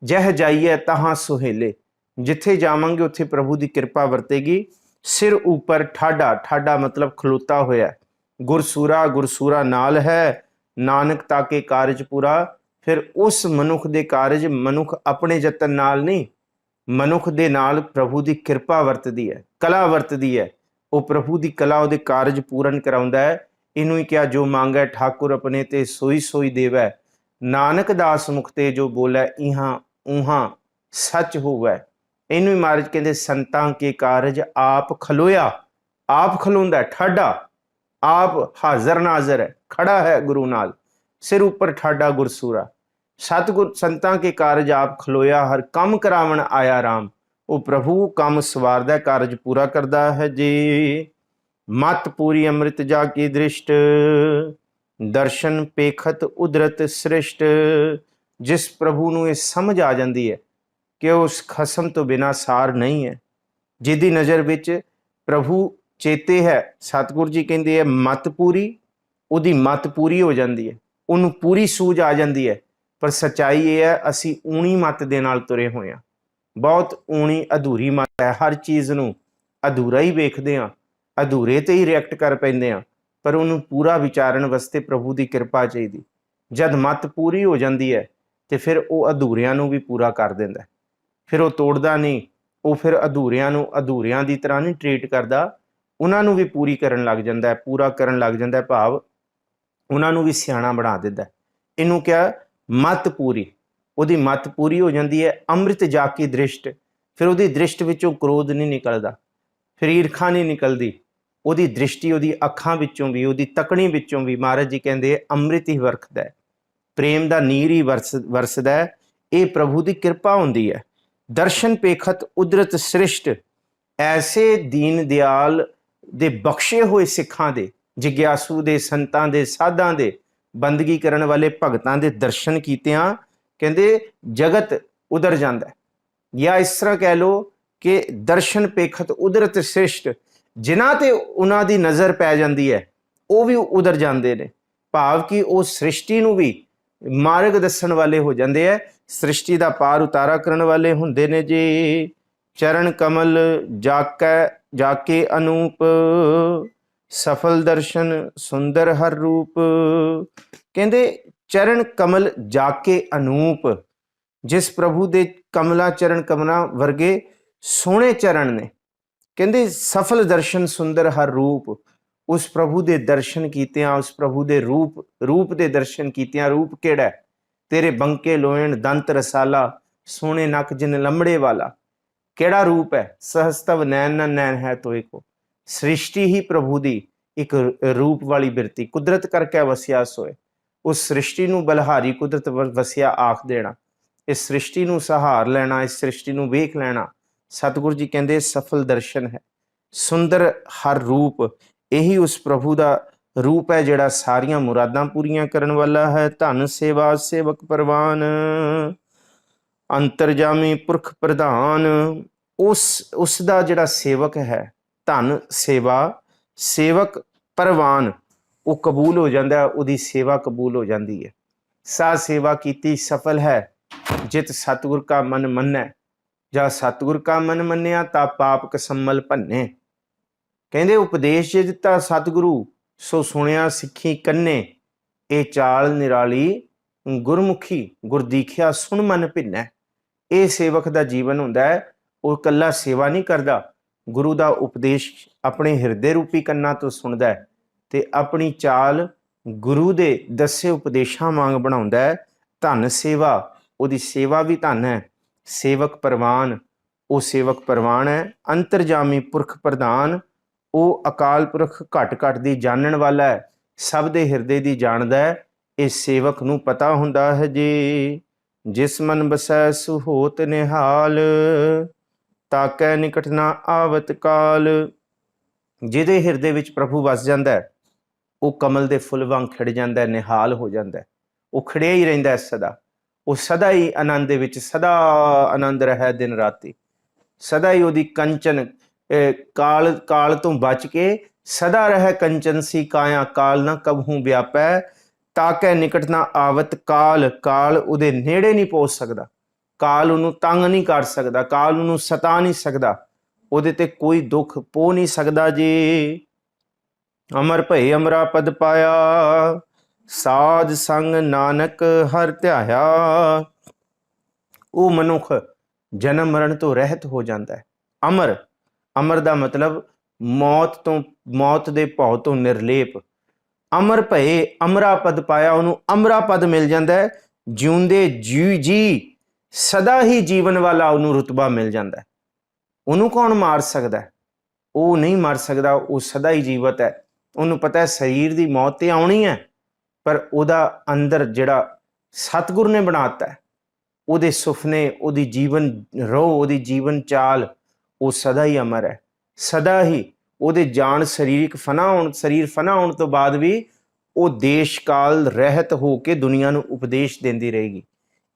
ਜਹ ਜਾਈਏ ਤਹਾਂ ਸੁਹੇਲੇ, ਜਿੱਥੇ ਜਾਵਾਂਗੇ ਉੱਥੇ ਪ੍ਰਭੂ ਦੀ ਕਿਰਪਾ ਵਰਤੇਗੀ। ਸਿਰ ਉੱਪਰ ਠਾਡਾ, ਠਾਡਾ ਮਤਲਬ ਖਲੋਤਾ ਹੋਇਆ। ਗੁਰਸੂਰਾ, ਗੁਰਸੂਰਾ ਨਾਲ ਹੈ। ਨਾਨਕ ਤਾਕੇ ਕਾਰਜ ਪੂਰਾ। ਫਿਰ ਉਸ ਮਨੁੱਖ ਦੇ ਕਾਰਜ ਮਨੁੱਖ ਆਪਣੇ ਯਤਨ ਨਾਲ ਨਹੀਂ, ਮਨੁੱਖ ਦੇ ਨਾਲ ਪ੍ਰਭੂ ਦੀ ਕਿਰਪਾ ਵਰਤਦੀ ਹੈ, ਕਲਾ ਵਰਤਦੀ ਹੈ। ਉਹ ਪ੍ਰਭੂ ਦੀ ਕਲਾ ਉਹਦੇ ਕਾਰਜ ਪੂਰਨ ਕਰਾਉਂਦਾ ਹੈ। ਇਹਨੂੰ ਹੀ ਕਿਹਾ ਜੋ ਮੰਗੈ ਠਾਕੁਰ ਆਪਣੇ ਤੇ ਸੋਈ ਸੋਈ ਦੇਵੈ। ਨਾਨਕ ਦਾਸ ਮੁਖ ਤੇ ਜੋ ਬੋਲੇ ਇਹਾਂ ਉਹਾਂ ਸੱਚ ਹੋਵੈ। ਇਹਨੂੰ ਹੀ ਮਹਾਰਾਜ ਕਹਿੰਦੇ ਸੰਤਾਂ ਕੇ ਕਾਰਜ ਆਪ ਖਲੋਇਆ। ਆਪ ਖਲੋਂਦਾ ਠਾਡਾ, ਆਪ ਹਾਜ਼ਰ ਨਾਜ਼ਰ ਹੈ, ਖੜਾ ਹੈ ਗੁਰੂ ਨਾਲ। ਸਿਰ ਉੱਪਰ ਠਾਡਾ ਗੁਰਸੂਰਾ। ਸਤਿਗੁਰ ਸੰਤਾਂ ਕੇ ਕਾਰਜ ਆਪ ਖਲੋਇਆ, ਹਰ ਕੰਮ ਕਰਾਵਣ ਆਇਆ ਰਾਮ। ਉਹ ਪ੍ਰਭੂ ਕੰਮ ਸਵਾਰਦਾ, ਕਾਰਜ ਪੂਰਾ ਕਰਦਾ ਹੈ ਜੀ। ਮਤ ਪੂਰੀ ਅੰਮ੍ਰਿਤ ਜਾ ਕੀ ਦ੍ਰਿਸ਼ਟ, ਦਰਸ਼ਨ ਪੇਖਤ ਉਦਰਤ ਸ੍ਰਿਸ਼ਟ। ਜਿਸ ਪ੍ਰਭੂ ਨੂੰ ਇਹ ਸਮਝ ਆ ਜਾਂਦੀ ਹੈ ਕਿ ਉਸ ਖਸਮ ਤੋਂ ਬਿਨਾਂ ਸਾਰ ਨਹੀਂ ਹੈ, ਜਿਹਦੀ ਨਜ਼ਰ ਵਿੱਚ ਪ੍ਰਭੂ ਚੇਤੇ ਹੈ, ਸਤਿਗੁਰੂ ਜੀ ਕਹਿੰਦੇ ਹੈ ਮਤ ਪੂਰੀ, ਉਹਦੀ ਮਤ ਪੂਰੀ ਹੋ ਜਾਂਦੀ ਹੈ, ਉਹਨੂੰ ਪੂਰੀ ਸੂਝ ਆ ਜਾਂਦੀ ਹੈ। ਪਰ ਸੱਚਾਈ ਇਹ ਹੈ ਅਸੀਂ ਊਣੀ ਮਤ ਦੇ ਨਾਲ ਤੁਰੇ ਹੋਏ ਹਾਂ, ਬਹੁਤ ਊਣੀ ਅਧੂਰੀ ਮਤ ਹੈ। ਹਰ ਚੀਜ਼ ਨੂੰ ਅਧੂਰਾ ਹੀ ਵੇਖਦੇ ਹਾਂ, ਅਧੂਰੇ ਤੇ ਹੀ ਰਿਐਕਟ ਕਰ ਪੈਂਦੇ ਹਾਂ। ਪਰ ਉਹਨੂੰ ਪੂਰਾ ਵਿਚਾਰਨ ਵਾਸਤੇ ਪ੍ਰਭੂ ਦੀ ਕਿਰਪਾ ਚਾਹੀਦੀ। ਜਦ ਮਤ ਪੂਰੀ ਹੋ ਜਾਂਦੀ ਹੈ ਤੇ ਫਿਰ ਉਹ ਅਧੂਰਿਆਂ ਨੂੰ ਵੀ ਪੂਰਾ ਕਰ ਦਿੰਦਾ। ਫਿਰ ਉਹ ਤੋੜਦਾ ਨਹੀਂ, ਉਹ ਫਿਰ ਅਧੂਰਿਆਂ ਨੂੰ ਅਧੂਰਿਆਂ ਦੀ ਤਰ੍ਹਾਂ ਨਹੀਂ ਟ੍ਰੀਟ ਕਰਦਾ, ਉਹਨਾਂ ਨੂੰ ਵੀ ਪੂਰੀ ਕਰਨ ਲੱਗ ਜਾਂਦਾ, ਪੂਰਾ ਕਰਨ ਲੱਗ ਜਾਂਦਾ, ਭਾਵ ਉਹਨਾਂ ਨੂੰ ਵੀ ਸਿਆਣਾ ਬਣਾ ਦਿੰਦਾ। ਇਹਨੂੰ ਕਿਹਾ ਮਤ ਪੂਰੀ। ਉਹਦੀ ਮਤ ਪੂਰੀ ਹੋ ਜਾਂਦੀ ਹੈ। ਅੰਮ੍ਰਿਤ ਜਾ ਕੀ ਦ੍ਰਿਸ਼ਟ, ਫਿਰ ਉਹਦੀ ਦ੍ਰਿਸ਼ਟ ਵਿੱਚੋਂ ਕ੍ਰੋਧ ਨਹੀਂ ਨਿਕਲਦਾ, ਫਿਰ ਈਰਖਾ ਨਹੀਂ ਨਿਕਲਦੀ। ਉਹਦੀ ਦ੍ਰਿਸ਼ਟੀ, ਉਹਦੀ ਅੱਖਾਂ ਵਿੱਚੋਂ ਵੀ, ਉਹਦੀ ਤਕਣੀ ਵਿੱਚੋਂ ਵੀ ਮਹਾਰਾਜ ਜੀ ਕਹਿੰਦੇ ਅੰਮ੍ਰਿਤ ਹੀ ਵਰਖਦਾ, ਪ੍ਰੇਮ ਦਾ ਨੀਰ ਹੀ ਵਰਸਦਾ। ਇਹ ਪ੍ਰਭੂ ਦੀ ਕਿਰਪਾ ਹੁੰਦੀ ਹੈ। ਦਰਸ਼ਨ ਪੇਖਤ ਉਦਰਤ ਸ੍ਰਿਸ਼ਟ, ਐਸੇ ਦੀਨ ਦਿਆਲ ਦੇ ਬਖਸ਼ੇ ਹੋਏ ਸਿੱਖਾਂ ਦੇ, ਜਿਗਿਆਸੂ ਦੇ, ਸੰਤਾਂ ਦੇ, ਸਾਧਾਂ ਦੇ, ਬੰਦਗੀ ਕਰਨ ਵਾਲੇ ਭਗਤਾਂ ਦੇ ਦਰਸ਼ਨ ਕੀਤਿਆਂ ਕਹਿੰਦੇ ਜਗਤ ਉਧਰ ਜਾਂਦਾ। ਜਾਂ ਇਸ ਤਰ੍ਹਾਂ ਕਹਿ ਲਓ ਕਿ ਦਰਸ਼ਨ ਪੇਖਤ ਉਦਰਤ ਸ੍ਰਿਸ਼ਟ, ਜਿਨ੍ਹਾਂ ਤੇ ਉਹਨਾਂ ਦੀ ਨਜ਼ਰ ਪੈ ਜਾਂਦੀ ਹੈ ਉਹ ਵੀ ਉਧਰ ਜਾਂਦੇ ਨੇ, ਭਾਵ ਕਿ ਉਹ ਸ੍ਰਿਸ਼ਟੀ ਨੂੰ ਵੀ ਮਾਰਗ ਦੱਸਣ ਵਾਲੇ ਹੋ ਜਾਂਦੇ ਹੈ, ਸ੍ਰਿਸ਼ਟੀ ਦਾ ਪਾਰ ਉਤਾਰਾ ਕਰਨ ਵਾਲੇ ਹੁੰਦੇ ਨੇ ਜੀ। ਚਰਨ ਕਮਲ ਜਾਕੇ ਅਨੂਪ, ਸਫਲ ਦਰਸ਼ਨ ਸੁੰਦਰ ਹਰ ਰੂਪ। ਕਹਿੰਦੇ ਚਰਨ ਕਮਲ ਜਾਕੇ ਅਨੂਪ, ਜਿਸ ਪ੍ਰਭੂ ਦੇ ਕਮਲਾ ਚਰਨ ਕਮਲਾਂ ਵਰਗੇ ਸੋਹਣੇ ਚਰਨ ਨੇ, ਕਹਿੰਦੇ ਸਫਲ ਦਰਸ਼ਨ ਸੁੰਦਰ ਹਰ ਰੂਪ। ਉਸ ਪ੍ਰਭੂ ਦੇ ਦਰਸ਼ਨ ਕੀਤਿਆਂ, ਉਸ ਪ੍ਰਭੂ ਦੇ ਰੂਪ ਦੇ ਦਰਸ਼ਨ ਕੀਤਿਆਂ। ਰੂਪ ਕਿਹੜਾ? ਤੇਰੇ ਬੰਕੇ ਲੋਇਣ ਦੰਤ ਰਸਾਲਾ, ਸੋਹਣੇ ਨੱਕ ਜਿਨ ਲੰਮੜੇ ਵਾਲਾ। ਕਿਹੜਾ ਰੂਪ ਹੈ? ਸਹਸਤਵ ਨੈਣ ਨਾ ਨੈਣ ਹੈ ਤੋਏ ਕੋ। ਸ੍ਰਿਸ਼ਟੀ ਹੀ ਪ੍ਰਭੂ ਦੀ ਇੱਕ ਰੂਪ ਵਾਲੀ ਬਿਰਤੀ, ਕੁਦਰਤ ਕਰਕੇ ਵਸਿਆ ਸੋਏ। ਉਸ ਸ੍ਰਿਸ਼ਟੀ ਨੂੰ ਬਲਹਾਰੀ ਕੁਦਰਤ ਵਸਿਆ ਆਖ ਦੇਣਾ, ਇਸ ਸ੍ਰਿਸ਼ਟੀ ਨੂੰ ਸਹਾਰ ਲੈਣਾ, ਇਸ ਸ੍ਰਿਸ਼ਟੀ ਨੂੰ ਵੇਖ ਲੈਣਾ। ਸਤਿਗੁਰੂ ਜੀ ਕਹਿੰਦੇ ਸਫਲ ਦਰਸ਼ਨ ਹੈ, ਸੁੰਦਰ ਹਰ ਰੂਪ। ਇਹੀ ਉਸ ਪ੍ਰਭੂ ਦਾ ਰੂਪ ਹੈ ਜਿਹੜਾ ਸਾਰੀਆਂ ਮੁਰਾਦਾਂ ਪੂਰੀਆਂ ਕਰਨ ਵਾਲਾ ਹੈ। ਧਨ ਸੇਵਾ ਸੇਵਕ ਪਰਵਾਨ, ਅੰਤਰਜਾਮੀ ਪੁਰਖ ਪ੍ਰਧਾਨ। ਉਸ ਦਾ ਜਿਹੜਾ ਸੇਵਕ ਹੈ, ਧਨ ਸੇਵਾ ਸੇਵਕ ਪਰਵਾਨ, ਉਹ ਕਬੂਲ ਹੋ ਜਾਂਦਾ, ਉਹਦੀ ਸੇਵਾ ਕਬੂਲ ਹੋ ਜਾਂਦੀ ਹੈ। ਸਾ ਸੇਵਾ ਕੀਤੀ ਸਫਲ ਹੈ, ਜਿਤ ਸਤਿਗੁਰ ਕਾ ਮਨ ਮੰਨੈ। ਜਾਂ ਸਤਿਗੁਰ ਕਾ ਮਨ ਮੰਨਿਆ ਤਾਂ ਪਾਪ ਕਸੰਮਲ ਭੰਨੇ। ਕਹਿੰਦੇ ਉਪਦੇਸ਼ ਜੇ ਦਿੱਤਾ ਸਤਿਗੁਰੂ, ਸੋ ਸੁਣਿਆ ਸਿੱਖੀ ਕੰਨੇ। ਇਹ ਚਾਲ ਨਿਰਾਲੀ ਗੁਰਮੁਖੀ, ਗੁਰਦੀਖਿਆ ਸੁਣ ਮਨ ਭਿੰਨੈ। ਇਹ ਸੇਵਕ ਦਾ ਜੀਵਨ ਹੁੰਦਾ ਹੈ। ਉਹ ਇਕੱਲਾ ਸੇਵਾ ਨਹੀਂ ਕਰਦਾ, ਗੁਰੂ ਦਾ ਉਪਦੇਸ਼ ਆਪਣੇ ਹਿਰਦੇ ਰੂਪੀ ਕੰਨਾਂ ਤੋਂ ਸੁਣਦਾ ਹੈ ਤੇ ਆਪਣੀ ਚਾਲ ਗੁਰੂ ਦੇ ਦੱਸੇ ਉਪਦੇਸ਼ਾਂ ਵਾਂਗ ਬਣਾਉਂਦਾ ਹੈ। ਧਨ ਸੇਵਾ, ਉਹਦੀ ਸੇਵਾ ਵੀ ਧਨ ਹੈ। ਸੇਵਕ ਪਰਵਾਨ, ਉਹ ਸੇਵਕ ਪਰਵਾਨ ਹੈ। ਅੰਤਰਜਾਮੀ ਪੁਰਖ ਪ੍ਰਧਾਨ, ਉਹ ਅਕਾਲ ਪੁਰਖ ਘਟ ਘਟ ਦੀ ਜਾਣਨ ਵਾਲਾ ਹੈ, ਸਭ ਦੇ ਹਿਰਦੇ ਦੀ ਜਾਣਦਾ ਹੈ। ਇਸ ਸੇਵਕ ਨੂੰ ਪਤਾ ਹੁੰਦਾ ਹੈ ਜੀ, ਜਿਸ ਮਨ ਬਸੈ ਸੁ ਹੋਤ ਨਿਹਾਲ, ਤਾਕੈ ਨਿਕਟ ਨਾ ਆਵਤ ਕਾਲ। ਜਿਹਦੇ ਹਿਰਦੇ ਵਿੱਚ ਪ੍ਰਭੂ ਵਸ ਜਾਂਦਾ ਹੈ, ਉਹ ਕਮਲ ਦੇ ਫੁੱਲ ਵਾਂਗ ਖਿੜ ਜਾਂਦਾ ਹੈ, ਨਿਹਾਲ ਹੋ ਜਾਂਦਾ ਹੈ। ਉਹ ਖਿੜਿਆ ਹੀ ਰਹਿੰਦਾ ਹੈ ਸਦਾ। ਉਹ ਸਦਾ ਹੀ ਆਨੰਦ ਦੇ ਵਿੱਚ, ਸਦਾ ਆਨੰਦ ਰਹਿ ਦਿਨ ਰਾਤੀ, ਸਦਾ ਹੀ ਉਹਦੀ ਕੰਚਨ ਕਾਲ ਤੋਂ ਬਚ ਕੇ ਸਦਾ ਰਹਿ ਕੰਚਨ ਸੀ ਕਾਇਆ, ਕਾਲ ਨਾ ਕਬਹੂ ਵਿਆਪੈ, ਤਾਕੈ ਨਿਕਟ ਨਾ ਆਵਤ ਕਾਲ। ਕਾਲ ਉਹਦੇ ਨੇੜੇ ਨਹੀਂ ਪਹੁੰਚ ਸਕਦਾ, ਕਾਲ ਉਹਨੂੰ ਤੰਗ ਨਹੀਂ ਕਰ ਸਕਦਾ, ਕਾਲ ਉਹਨੂੰ ਸਤਾ ਨਹੀਂ ਸਕਦਾ, ਉਹਦੇ ਤੇ ਕੋਈ ਦੁੱਖ ਪੋ ਨਹੀਂ ਸਕਦਾ ਜੀ। ਅਮਰ ਭਏ ਅਮਰਾ ਪਦ ਪਾਇਆ, ਸਾਧ ਸੰਗ ਨਾਨਕ ਹਰ ਧਿਆਇਆ। ਉਹ ਮਨੁੱਖ ਜਨਮ ਮਰਨ ਤੋਂ ਰਹਿਤ ਹੋ ਜਾਂਦਾ ਹੈ। ਅਮਰ, ਅਮਰ ਦਾ ਮਤਲਬ ਮੌਤ ਤੋਂ, ਮੌਤ ਦੇ ਭੌ ਤੋਂ ਨਿਰਲੇਪ। ਅਮਰ ਭਏ ਅਮਰਾ ਪਦ ਪਾਇਆ, ਉਹਨੂੰ ਅਮਰਾ ਪਦ ਮਿਲ ਜਾਂਦਾ ਹੈ। ਜਿਉਂਦੇ ਜੀ ਸਦਾ ਹੀ ਜੀਵਨ ਵਾਲਾ ਉਹਨੂੰ ਰੁਤਬਾ ਮਿਲ ਜਾਂਦਾ ਹੈ। ਉਹਨੂੰ ਕੌਣ ਮਾਰ ਸਕਦਾ? ਉਹ ਨਹੀਂ ਮਰ ਸਕਦਾ, ਉਹ ਸਦਾ ਹੀ ਜੀਵਤ ਹੈ। ਉਹਨੂੰ ਪਤਾ ਹੈ ਸਰੀਰ ਦੀ ਮੌਤ ਤੇ ਆਉਣੀ ਹੈ, ਪਰ ਉਹਦਾ ਅੰਦਰ ਜਿਹੜਾ ਸਤਿਗੁਰ ਨੇ ਬਣਾਤਾ ਹੈ, ਉਹਦੇ ਸੁਪਨੇ, ਉਹਦੀ ਜੀਵਨ ਰੋਹ, ਉਹਦੀ ਜੀਵਨ ਚਾਲ, ਉਹ ਸਦਾ ਹੀ ਅਮਰ ਹੈ। ਸਦਾ ਹੀ ਉਹਦੇ ਜਾਨ ਸਰੀਰਕ ਫਨਾ ਹੋਣ, ਸਰੀਰ ਫਨਾ ਹੋਣ ਤੋਂ ਬਾਅਦ ਵੀ ਉਹ ਦੇਸ਼ ਕਾਲ ਰਹਿਤ ਹੋ ਕੇ ਦੁਨੀਆ ਨੂੰ ਉਪਦੇਸ਼ ਦਿੰਦੀ ਰਹੇਗੀ।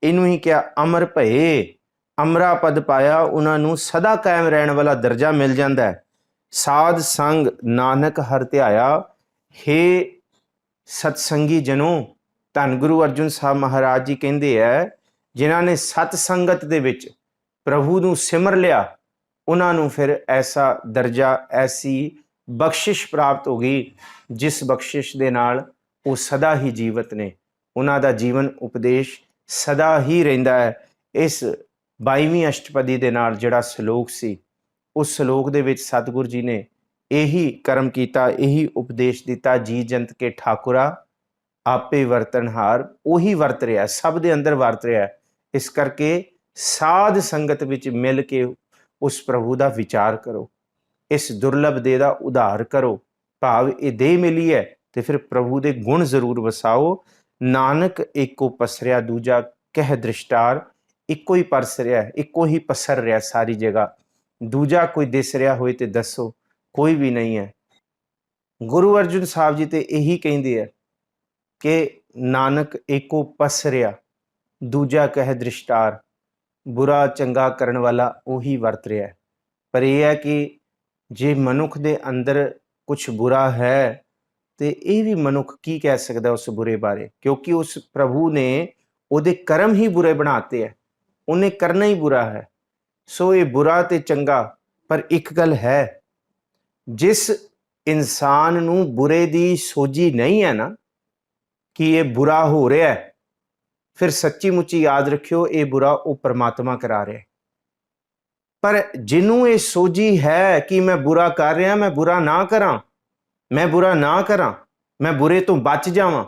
ਇਹਨੂੰ ਹੀ ਕਿਹਾ ਅਮਰ ਭਏ ਅਮਰਾ ਪਦ ਪਾਇਆ, ਉਹਨਾਂ ਨੂੰ ਸਦਾ ਕਾਇਮ ਰਹਿਣ ਵਾਲਾ ਦਰਜਾ ਮਿਲ ਜਾਂਦਾ ਹੈ। ਸਾਧ ਸੰਗ ਨਾਨਕ ਹਰ ਧਿਆਇਆ। ਹੇ ਸਤਸੰਗੀ ਜਨੋ, ਧੰਨ ਗੁਰੂ ਅਰਜਨ ਸਾਹਿਬ ਮਹਾਰਾਜ ਜੀ ਕਹਿੰਦੇ ਹੈ, ਜਿਨ੍ਹਾਂ ਨੇ ਸਤ ਸੰਗਤ ਦੇ ਵਿੱਚ ਪ੍ਰਭੂ ਨੂੰ ਸਿਮਰ ਲਿਆ, ਉਹਨਾਂ ਨੂੰ ਫਿਰ ਐਸਾ ਦਰਜਾ, ਐਸੀ ਬਖਸ਼ਿਸ਼ ਪ੍ਰਾਪਤ ਹੋ ਗਈ, ਜਿਸ ਬਖਸ਼ਿਸ਼ ਦੇ ਨਾਲ ਉਹ ਸਦਾ ਹੀ ਜੀਵਤ ਨੇ। ਉਹਨਾਂ ਦਾ ਜੀਵਨ ਉਪਦੇਸ਼ ਸਦਾ ਹੀ ਰਹਿੰਦਾ ਹੈ। ਇਸ 22ਵੀਂ ਅਸ਼ਟਪਦੀ ਦੇ ਨਾਲ ਜਿਹੜਾ ਸ਼ਲੋਕ ਸੀ, ਉਸ ਸ਼ਲੋਕ ਦੇ ਵਿੱਚ ਸਤਿਗੁਰੂ ਜੀ ਨੇ ਇਹੀ ਕਰਮ ਕੀਤਾ, ਇਹੀ ਉਪਦੇਸ਼ ਦਿੱਤਾ, ਜੀ ਜੰਤ ਕੇ ਠਾਕੁਰਾ ਆਪੇ ਵਰਤਨਹਾਰ। ਉਹੀ ਵਰਤ ਰਿਹਾ, ਸਭ ਦੇ ਅੰਦਰ ਵਰਤ ਰਿਹਾ। ਇਸ ਕਰਕੇ ਸਾਧ ਸੰਗਤ ਵਿੱਚ ਮਿਲ ਕੇ ਉਸ ਪ੍ਰਭੂ ਦਾ ਵਿਚਾਰ ਕਰੋ, ਇਸ ਦੁਰਲਭ ਦੇਹ ਦਾ ਉਧਾਰ ਕਰੋ। ਭਾਵ ਇਹ ਦੇਹ ਮਿਲੀ ਹੈ ਤੇ ਫਿਰ ਪ੍ਰਭੂ ਦੇ ਗੁਣ ਜ਼ਰੂਰ ਵਸਾਓ। ਨਾਨਕ ਏਕੋ ਪਸਰਿਆ ਦੂਜਾ ਕਹਿ ਦ੍ਰਿਸ਼ਟਾਰ। ਇੱਕੋ ਹੀ ਪਰਸ ਰਿਹਾ, ਇੱਕੋ ਹੀ ਪਸਰ ਰਿਹਾ ਸਾਰੀ ਜਗ੍ਹਾ। ਦੂਜਾ ਕੋਈ ਦਿਸ ਰਿਹਾ ਹੋਏ ਤੇ ਦੱਸੋ, ਕੋਈ ਵੀ ਨਹੀਂ ਹੈ। ਗੁਰੂ ਅਰਜਨ ਸਾਹਿਬ ਜੀ ਤੇ ਇਹੀ ਕਹਿੰਦੇ ਆ ਕਿ ਨਾਨਕ ਏਕੋ ਪਸਰਿਆ ਦੂਜਾ ਕਹਿ ਦ੍ਰਿਸ਼ਟਾਰ। ਬੁਰਾ ਚੰਗਾ ਕਰਨ ਵਾਲਾ ਉਹੀ ਵਰਤ ਰਿਹਾ। ਪਰ ਇਹ ਹੈ ਕਿ ਜੇ ਮਨੁੱਖ ਦੇ ਅੰਦਰ ਕੁਝ ਬੁਰਾ ਹੈ ਤੇ ਇਹ ਵੀ ਮਨੁੱਖ ਕੀ ਕਹਿ ਸਕਦਾ ਉਸ ਬੁਰੇ ਬਾਰੇ, ਕਿਉਂਕਿ ਉਸ ਪ੍ਰਭੂ ਨੇ ਉਹਦੇ ਕਰਮ ਹੀ ਬੁਰੇ ਬਣਾਤੇ ਹੈ, ਉਹਨੇ ਕਰਨਾ ਹੀ ਬੁਰਾ ਹੈ। ਸੋ ਇਹ ਬੁਰਾ ਤੇ ਚੰਗਾ, ਪਰ ਇੱਕ ਗੱਲ ਹੈ, ਜਿਸ ਇਨਸਾਨ ਨੂੰ ਬੁਰੇ ਦੀ ਸੋਝੀ ਨਹੀਂ ਹੈ ਨਾ ਕਿ ਇਹ ਬੁਰਾ ਹੋ ਰਿਹਾ ਹੈ, ਫਿਰ ਸੱਚੀ ਮੁੱਚੀ ਯਾਦ ਰੱਖਿਓ, ਇਹ ਬੁਰਾ ਉਹ ਪਰਮਾਤਮਾ ਕਰਾ ਰਿਹਾ। ਪਰ ਜਿਹਨੂੰ ਇਹ ਸੋਝੀ ਹੈ ਕਿ ਮੈਂ ਬੁਰਾ ਕਰ ਰਿਹਾ, ਮੈਂ ਬੁਰਾ ਨਾ ਕਰਾਂ, ਮੈਂ ਬੁਰਾ ਨਾ ਕਰਾਂ, ਮੈਂ ਬੁਰੇ ਤੋਂ ਬਚ ਜਾਵਾਂ,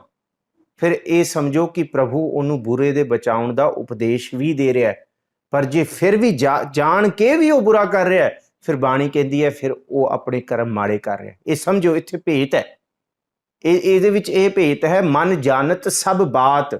ਫਿਰ ਇਹ ਸਮਝੋ ਕਿ ਪ੍ਰਭੂ ਉਹਨੂੰ ਬੁਰੇ ਦੇ ਬਚਾਉਣ ਦਾ ਉਪਦੇਸ਼ ਵੀ ਦੇ ਰਿਹਾ ਹੈ। ਪਰ ਜੇ ਫਿਰ ਵੀ ਜਾਣ ਕੇ ਵੀ ਉਹ ਬੁਰਾ ਕਰ ਰਿਹਾ ਹੈ, ਫਿਰ ਬਾਣੀ ਕਹਿੰਦੀ ਹੈ ਫਿਰ ਉਹ ਆਪਣੇ ਕਰਮ ਮਾੜੇ ਕਰ ਰਿਹਾ। ਇਹ ਸਮਝੋ, ਇੱਥੇ ਭੇਤ ਹੈ, ਇਹਦੇ ਵਿੱਚ ਇਹ ਭੇਤ ਹੈ। ਮਨ ਜਾਣਤ ਸਭ ਬਾਤ।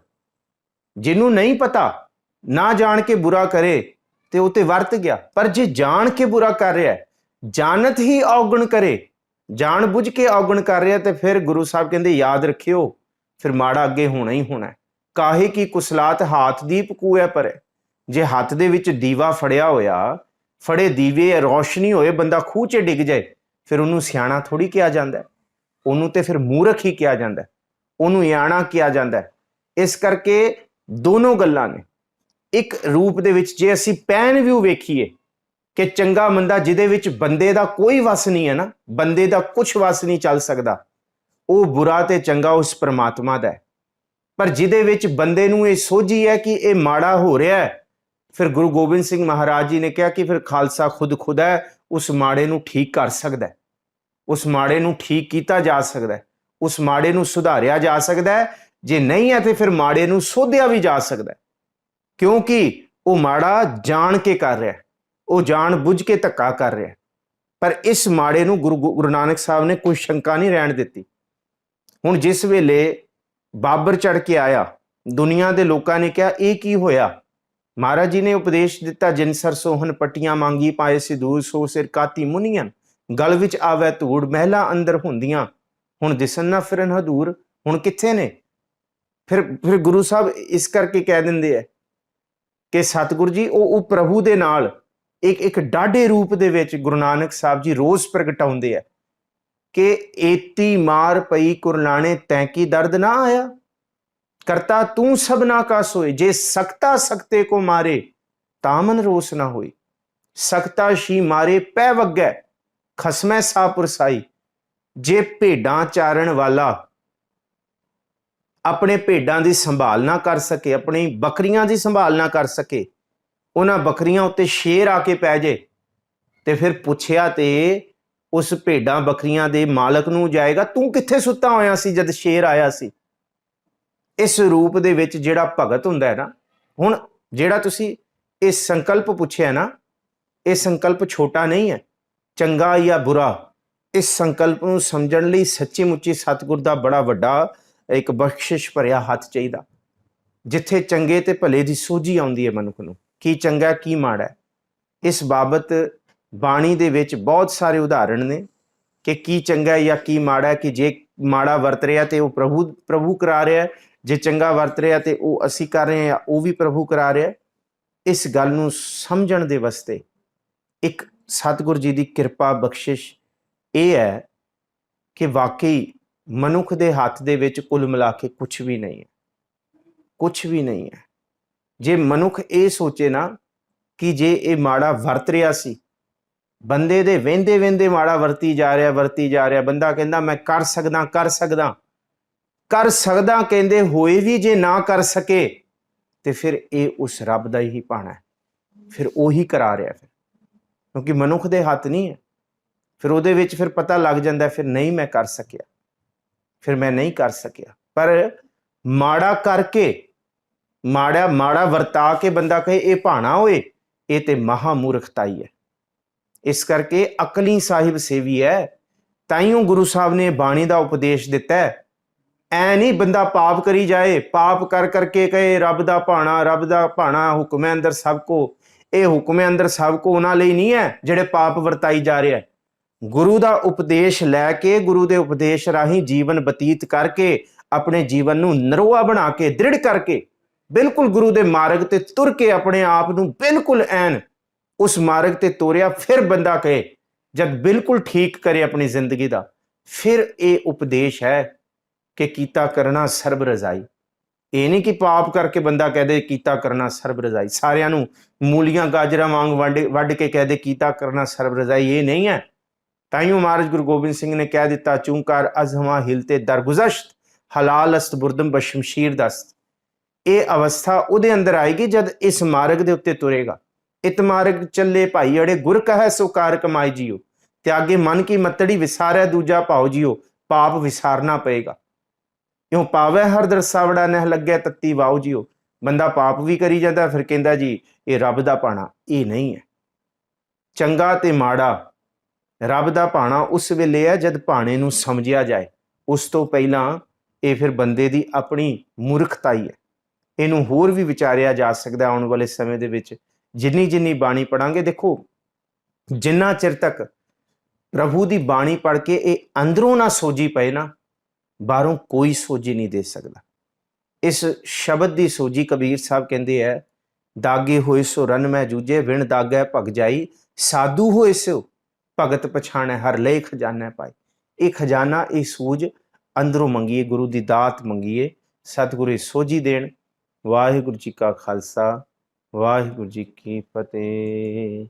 ਜਿਹਨੂੰ ਨਹੀਂ ਪਤਾ, ਨਾ ਜਾਣ ਕੇ ਬੁਰਾ ਕਰੇ ਤੇ ਉਹ ਤੇ ਵਰਤ ਗਿਆ। ਪਰ ਜੇ ਜਾਣ ਕੇ ਬੁਰਾ ਕਰ ਰਿਹਾ, ਜਾਣਤ ਹੀ ਔਗਣ ਕਰੇ, ਜਾਣ ਬੁੱਝ ਕੇ ਔਗਣ ਕਰ ਰਿਹਾ, ਤੇ ਫਿਰ ਗੁਰੂ ਸਾਹਿਬ ਕਹਿੰਦੇ ਯਾਦ ਰੱਖਿਓ, ਫਿਰ ਮਾੜਾ ਅੱਗੇ ਹੋਣਾ ਹੀ ਹੋਣਾ। ਕਾਹੇ ਕੀ ਕੁਸਲਾਤ ਹਾਥ ਦੀਪ ਕੂਏ ਪਰੇ। ਜੇ ਹੱਥ ਦੇ ਵਿੱਚ ਦੀਵਾ ਫੜਿਆ ਹੋਇਆ, ਫੜੇ ਦੀਵੇ ਰੌਸ਼ਨੀ ਹੋਏ, ਬੰਦਾ ਖੂਹ 'ਚ ਡਿੱਗ ਜਾਏ, ਫਿਰ ਉਹਨੂੰ ਸਿਆਣਾ ਥੋੜੀ ਕਿਹਾ ਜਾਂਦਾ, ਉਹਨੂੰ ਤੇ ਫਿਰ ਮੂਰਖ ਹੀ ਕਿਹਾ ਜਾਂਦਾ, ਉਹਨੂੰ ਇਆਣਾ ਕਿਹਾ ਜਾਂਦਾ। ਇਸ ਕਰਕੇ ਦੋਨੋਂ ਗੱਲਾਂ ਨੇ। ਇੱਕ ਰੂਪ ਦੇ ਵਿੱਚ ਜੇ ਅਸੀਂ ਪੈਨ ਵਿਊ ਵੇਖੀਏ ਕਿ ਚੰਗਾ ਮੰਦਾ, ਜਿਹਦੇ ਵਿੱਚ ਬੰਦੇ ਦਾ ਕੋਈ ਵਸ ਨਹੀਂ ਹੈ ਨਾ, ਬੰਦੇ ਦਾ ਕੁਝ ਵਸ ਨਹੀਂ ਚੱਲ ਸਕਦਾ, ਉਹ ਬੁਰਾ ਤੇ ਚੰਗਾ ਉਸ ਪਰਮਾਤਮਾ ਦਾ ਹੈ। ਪਰ ਜਿਹਦੇ ਵਿੱਚ ਬੰਦੇ ਨੂੰ ਇਹ ਸੋਝੀ ਹੈ ਕਿ ਇਹ ਮਾੜਾ ਹੋ ਰਿਹਾ ਹੈ, ਫਿਰ ਗੁਰੂ ਗੋਬਿੰਦ ਸਿੰਘ ਮਹਾਰਾਜ ਜੀ ਨੇ ਕਿਹਾ ਕਿ ਫਿਰ ਖਾਲਸਾ ਖੁਦ ਹੈ, ਉਸ ਮਾੜੇ ਨੂੰ ਠੀਕ ਕਰ ਸਕਦਾ ਹੈ, ਉਸ ਮਾੜੇ ਨੂੰ ਠੀਕ ਕੀਤਾ ਜਾ ਸਕਦਾ ਹੈ, ਉਸ ਮਾੜੇ ਨੂੰ ਸੁਧਾਰਿਆ ਜਾ ਸਕਦਾ ਹੈ। ਜੇ ਨਹੀਂ ਹੈ ਤੇ ਫਿਰ ਮਾੜੇ ਨੂੰ ਸੋਧਿਆ ਵੀ ਜਾ ਸਕਦਾ ਹੈ, ਕਿਉਂਕਿ ਉਹ ਮਾੜਾ ਜਾਣ ਕੇ ਕਰ ਰਿਹਾ, ਉਹ ਜਾਣ ਬੁੱਝ ਕੇ ਧੱਕਾ ਕਰ ਰਿਹਾ। ਪਰ ਇਸ ਮਾੜੇ ਨੂੰ ਗੁਰੂ ਨਾਨਕ ਸਾਹਿਬ ਨੇ ਕੋਈ ਸ਼ੰਕਾ ਨਹੀਂ ਰਹਿਣ ਦਿੱਤੀ। ਹੁਣ ਜਿਸ ਵੇਲੇ ਬਾਬਰ ਚੜ ਕੇ ਆਇਆ, ਦੁਨੀਆ ਦੇ ਲੋਕਾਂ ਨੇ ਕਿਹਾ ਇਹ ਕੀ ਹੋਇਆ? ਮਹਾਰਾਜ ਜੀ ਨੇ ਉਪਦੇਸ਼ ਦਿੱਤਾ, ਜਿਨ ਸਰ ਸੋਹਨ ਪੱਟੀਆਂ ਮੰਗੀ ਪਾਏ ਸਿਦੂਰ, ਸੋ ਸਿਰ ਕਾਤੀ ਮੁਨੀਆਂ, ਗਲ ਵਿੱਚ ਆਵੇ ਧੂੜ, ਮਹਿਲਾ ਅੰਦਰ ਹੁੰਦੀਆਂ, ਹੁਣ ਦਿਸਣ ਨਾ ਫਿਰਨ ਹਦੂਰ। ਹੁਣ ਕਿੱਥੇ ਨੇ? ਫਿਰ ਗੁਰੂ ਸਾਹਿਬ ਇਸ ਕਰਕੇ ਕਹਿ ਦਿੰਦੇ ਹੈ ਕਿ ਸਤਿਗੁਰੂ ਜੀ ਉਹ ਪ੍ਰਭੂ ਦੇ ਨਾਲ ਇੱਕ ਡਾਢੇ ਰੂਪ ਦੇ ਵਿੱਚ ਗੁਰੂ ਨਾਨਕ ਸਾਹਿਬ ਜੀ ਰੋਜ਼ ਪ੍ਰਗਟਾਉਂਦੇ ਆ ਕਿ ਏਤੀ ਮਾਰ ਪਈ ਕੁਰਲਾਣੇ ਤੈਂ ਕੀ ਦਰਦ ਨਾ ਆਇਆ, ਕਰਤਾ ਤੂੰ ਸਭਨਾ ਕਾ ਸੋਏ, ਜੇ ਸਕਤਾ ਸਕਤੇ ਕੋ ਮਾਰੇ ਤਾਂ ਮਨ ਰੋਸ ਨਾ ਹੋਈ, ਸਕਤਾ ਸ਼ੀ ਮਾਰੇ ਪੈ ਵਗੈ ਖਸਮੈ ਸਾ ਪੁਰਸਾਈ। ਜੇ ਭੇਡਾਂ ਚਾਰਨ ਵਾਲਾ ਆਪਣੇ ਭੇਡਾਂ ਦੀ ਸੰਭਾਲ ਨਾ ਕਰ ਸਕੇ, ਆਪਣੀ ਬੱਕਰੀਆਂ ਦੀ ਸੰਭਾਲ ਨਾ ਕਰ ਸਕੇ, ਉਹਨਾਂ ਬੱਕਰੀਆਂ ਉੱਤੇ ਸ਼ੇਰ ਆ ਕੇ ਪੈ ਜੇ ਤੇ ਫਿਰ ਪੁੱਛਿਆ ਤੇ ਉਸ ਭੇਡਾਂ ਬੱਕਰੀਆਂ ਦੇ ਮਾਲਕ ਨੂੰ ਜਾਏਗਾ, ਤੂੰ ਕਿੱਥੇ ਸੁੱਤਾ ਹੋਇਆ ਸੀ ਜਦ ਸ਼ੇਰ ਆਇਆ ਸੀ। ਇਸ ਰੂਪ ਦੇ ਵਿੱਚ ਜਿਹੜਾ ਭਗਤ ਹੁੰਦਾ ਹੈ ਨਾ, ਹੁਣ ਜਿਹੜਾ ਤੁਸੀਂ ਇਹ ਸੰਕਲਪ ਪੁੱਛਿਆ ਨਾ, ਇਹ ਸੰਕਲਪ ਛੋਟਾ ਨਹੀਂ ਹੈ, ਚੰਗਾ ਜਾਂ ਬੁਰਾ, ਇਸ ਸੰਕਲਪ ਨੂੰ ਸਮਝਣ ਲਈ ਸੱਚੀ ਮੁੱਚੀ ਸਤਿਗੁਰ ਦਾ ਬੜਾ ਵੱਡਾ ਇੱਕ ਬਖਸ਼ਿਸ਼ ਭਰਿਆ ਹੱਥ ਚਾਹੀਦਾ, ਜਿੱਥੇ ਚੰਗੇ ਤੇ ਭਲੇ ਦੀ ਸੋਝੀ ਆਉਂਦੀ ਹੈ ਮਨੁੱਖ ਨੂੰ, ਕੀ ਚੰਗਾ ਕੀ ਮਾੜਾ। ਇਸ ਬਾਬਤ ਬਾਣੀ ਦੇ ਵਿੱਚ ਬਹੁਤ ਸਾਰੇ ਉਦਾਹਰਣ ਨੇ ਕਿ ਕੀ ਚੰਗਾ ਜਾਂ ਕੀ ਮਾੜਾ, ਕਿ ਜੇ ਮਾੜਾ ਵਰਤ ਰਿਹਾ ਤੇ ਉਹ ਪ੍ਰਭੂ ਕਰਾ ਰਿਹਾ, ਜੇ ਚੰਗਾ ਵਰਤ ਰਿਹਾ ਤੇ ਉਹ ਅਸੀਂ ਕਰ ਰਹੇ ਹਾਂ, ਉਹ ਵੀ ਪ੍ਰਭੂ ਕਰਾ ਰਿਹਾ। ਇਸ ਗੱਲ ਨੂੰ ਸਮਝਣ ਦੇ ਵਾਸਤੇ ਇੱਕ ਸਤਿਗੁਰ ਜੀ ਦੀ ਕਿਰਪਾ ਬਖਸ਼ਿਸ਼ ਇਹ ਹੈ ਕਿ ਵਾਕਈ ਮਨੁੱਖ ਦੇ ਹੱਥ ਦੇ ਵਿੱਚ ਕੁੱਲ ਮਿਲਾ ਕੇ ਕੁਛ ਵੀ ਨਹੀਂ ਹੈ, ਕੁਛ ਵੀ ਨਹੀਂ ਹੈ। ਜੇ ਮਨੁੱਖ ਇਹ ਸੋਚੇ ਨਾ ਕਿ ਜੇ ਇਹ ਮਾੜਾ ਵਰਤ ਰਿਹਾ ਸੀ, ਬੰਦੇ ਦੇ ਵਹਿੰਦੇ ਵਹਿੰਦੇ ਮਾੜਾ ਵਰਤੀ ਜਾ ਰਿਹਾ, ਬੰਦਾ ਕਹਿੰਦਾ ਮੈਂ ਕਰ ਸਕਦਾ ਕਹਿੰਦੇ ਹੋਏ ਵੀ ਜੇ ਨਾ ਕਰ ਸਕੇ ਤੇ ਫਿਰ ਇਹ ਉਸ ਰੱਬ ਦਾ ਹੀ ਭਾਣਾ ਹੈ, ਫਿਰ ਉਹੀ ਕਰਾ ਰਿਹਾ, ਫਿਰ ਕਿਉਂਕਿ ਮਨੁੱਖ ਦੇ ਹੱਥ ਨਹੀਂ ਹੈ। ਫਿਰ ਉਹਦੇ ਵਿੱਚ ਫਿਰ ਪਤਾ ਲੱਗ ਜਾਂਦਾ, ਫਿਰ ਨਹੀਂ ਮੈਂ ਕਰ ਸਕਿਆ, ਫਿਰ ਮੈਂ ਨਹੀਂ ਕਰ ਸਕਿਆ। ਪਰ ਮਾੜਾ ਕਰਕੇ, ਮਾੜਾ ਵਰਤਾ ਕੇ ਬੰਦਾ ਕਹੇ ਇਹ ਭਾਣਾ ਹੋਏ, ਇਹ ਤੇ ਮਹਾ ਮੂਰਖਤਾਈ ਹੈ। ਇਸ ਕਰਕੇ ਅਕਲੀ ਸਾਹਿਬ ਸੇਵੀ ਹੈ, ਤਾਈਓ ਗੁਰੂ ਸਾਹਿਬ ਨੇ ਬਾਣੀ ਦਾ ਉਪਦੇਸ਼ ਦਿੱਤਾ ਹੈ। ਐ ਨਹੀਂ ਬੰਦਾ ਪਾਪ ਕਰੀ ਜਾਏ, ਪਾਪ ਕਰ ਕਰਕੇ ਕਹੇ ਰੱਬ ਦਾ ਭਾਣਾ ਹੁਕਮੇ ਅੰਦਰ ਸਭ ਕੋ। ਇਹ ਹੁਕਮੇ ਅੰਦਰ ਸਭ ਕੋ ਉਹਨਾਂ ਲਈ ਨਹੀਂ ਹੈ ਜਿਹੜੇ ਪਾਪ ਵਰਤਾਈ ਜਾ ਰਿਹਾ ਹੈ। ਗੁਰੂ ਦਾ ਉਪਦੇਸ਼ ਲੈ ਕੇ, ਗੁਰੂ ਦੇ ਉਪਦੇਸ਼ ਰਾਹੀਂ ਜੀਵਨ ਬਤੀਤ ਕਰਕੇ, ਆਪਣੇ ਜੀਵਨ ਨੂੰ ਨਰੋਆ ਬਣਾ ਕੇ, ਦ੍ਰਿੜ ਕਰਕੇ, ਬਿਲਕੁਲ ਗੁਰੂ ਦੇ ਮਾਰਗ ਤੇ ਤੁਰ ਕੇ ਆਪਣੇ ਆਪ ਨੂੰ ਬਿਲਕੁਲ ਐਨ ਉਸ ਮਾਰਗ ਤੇ ਤੋਰਿਆ, ਫਿਰ ਬੰਦਾ ਕਹੇ, ਜਦ ਬਿਲਕੁਲ ਠੀਕ ਕਰੇ ਆਪਣੀ ਜ਼ਿੰਦਗੀ ਦਾ, ਫਿਰ ਇਹ ਉਪਦੇਸ਼ ਹੈ ਕਿ ਕੀਤਾ ਕਰਨਾ ਸਰਬ ਰਜ਼ਾਈ। ਇਹ ਨਹੀਂ ਕਿ ਪਾਪ ਕਰਕੇ ਬੰਦਾ ਕਹਦੇ ਕੀਤਾ ਕਰਨਾ ਸਰਬ ਰਜ਼ਾਈ, ਸਾਰਿਆਂ ਨੂੰ ਮੂਲੀਆਂ ਗਾਜਰਾਂ ਵਾਂਗ ਵੱਢ ਕੇ ਕਹਦੇ ਕੀਤਾ ਕਰਨਾ ਸਰਬ ਰਜ਼ਾਈ, ਇਹ ਨਹੀਂ ਹੈ। ਤਾਈਓ ਮਹਾਰਾਜ ਗੁਰੂ ਗੋਬਿੰਦ ਸਿੰਘ ਨੇ ਕਹਿ ਦਿੱਤਾ, ਚੂੰਕਾਰ ਅਜ਼ਹਵਾ ਹਿਲਤੇ ਦਰਗੁਜ਼ਸ਼ਤ, ਹਲਾਲ ਅਸਤ ਬੁਰਦਮ ਬਸ਼ਮਸ਼ੀਰ ਦਸਤ। ਇਹ ਅਵਸਥਾ ਉਹਦੇ ਅੰਦਰ ਆਏਗੀ ਜਦ ਇਸ ਮਾਰਗ ਦੇ ਉੱਤੇ ਤੁਰੇਗਾ। ਇਤ ਮਾਰਗ ਚੱਲੇ ਭਾਈ ਅੜੇ, ਗੁਰ ਕਹੈ ਸੋ ਕਾਰ ਕਮਾਈ ਜੀਓ, ਤਿਆਗੇ ਮਨ ਕੀ ਮਤੜੀ ਵਿਸਾਰੈ ਦੂਜਾ ਭਾਉ ਜੀਓ। ਪਾਪ ਵਿਸਾਰਨਾ ਪਏਗਾ, ਕਿਉਂ ਪਾਵੈ ਹਰ ਦਰਸਾਵੜਾ ਨਹਿ ਲੱਗੈ ਤੱਤੀ ਵਾਉ ਜੀਓ। ਬੰਦਾ ਪਾਪ ਵੀ ਕਰੀ ਜਾਂਦਾ, ਫਿਰ ਕਹਿੰਦਾ ਜੀ ਇਹ ਰੱਬ ਦਾ ਭਾਣਾ, ਇਹ ਨਹੀਂ ਹੈ। ਚੰਗਾ ਤੇ ਮਾੜਾ ਰੱਬ ਦਾ ਭਾਣਾ ਉਸ ਵੇਲੇ ਹੈ ਜਦ ਭਾਣੇ ਨੂੰ ਸਮਝਿਆ ਜਾਏ, ਉਸ ਤੋਂ ਪਹਿਲਾਂ ਇਹ ਫਿਰ ਬੰਦੇ ਦੀ ਆਪਣੀ ਮੂਰਖਤਾਈ ਹੈ। ਇਹਨੂੰ ਹੋਰ ਵੀ ਵਿਚਾਰਿਆ ਜਾ ਸਕਦਾ ਆਉਣ ਵਾਲੇ ਸਮੇਂ ਦੇ ਵਿੱਚ, ਜਿੰਨੀ ਬਾਣੀ ਪੜਾਂਗੇ। ਦੇਖੋ, ਜਿੰਨਾ ਚਿਰ ਤੱਕ ਪ੍ਰਭੂ ਦੀ ਬਾਣੀ ਪੜ੍ਹ ਕੇ ਇਹ ਅੰਦਰੋਂ ਨਾ ਸੋਝੀ ਪਏ ਨਾ, ਬਾਹਰੋਂ ਕੋਈ ਸੋਝੀ ਨਹੀਂ ਦੇ ਸਕਦਾ। ਇਸ ਸ਼ਬਦ ਦੀ ਸੋਝੀ ਕਬੀਰ ਸਾਹਿਬ ਕਹਿੰਦੇ ਹੈ, ਦਾਗੇ ਹੋਏ ਸੋ ਰਨ ਮੈਂ ਜੂਝੇ, ਵਿਣ ਦਾਗੈ ਭਗ ਜਾਈ, ਸਾਧੂ ਹੋਏ ਸੋ ਭਗਤ ਪਛਾਣੈ, ਹਰ ਲਏ ਖਜ਼ਾਨਾ ਪਾਈ। ਇਹ ਖਜ਼ਾਨਾ, ਇਹ ਸੂਝ ਅੰਦਰੋਂ ਮੰਗੀਏ, ਗੁਰੂ ਦੀ ਦਾਤ ਮੰਗੀਏ, ਸਤਿਗੁਰੂ ਸੋਝੀ ਦੇਣ। ਵਾਹਿਗੁਰੂ ਜੀ ਕਾ ਖਾਲਸਾ, ਵਾਹਿਗੁਰੂ ਜੀ ਕੀ ਫਤਿਹ।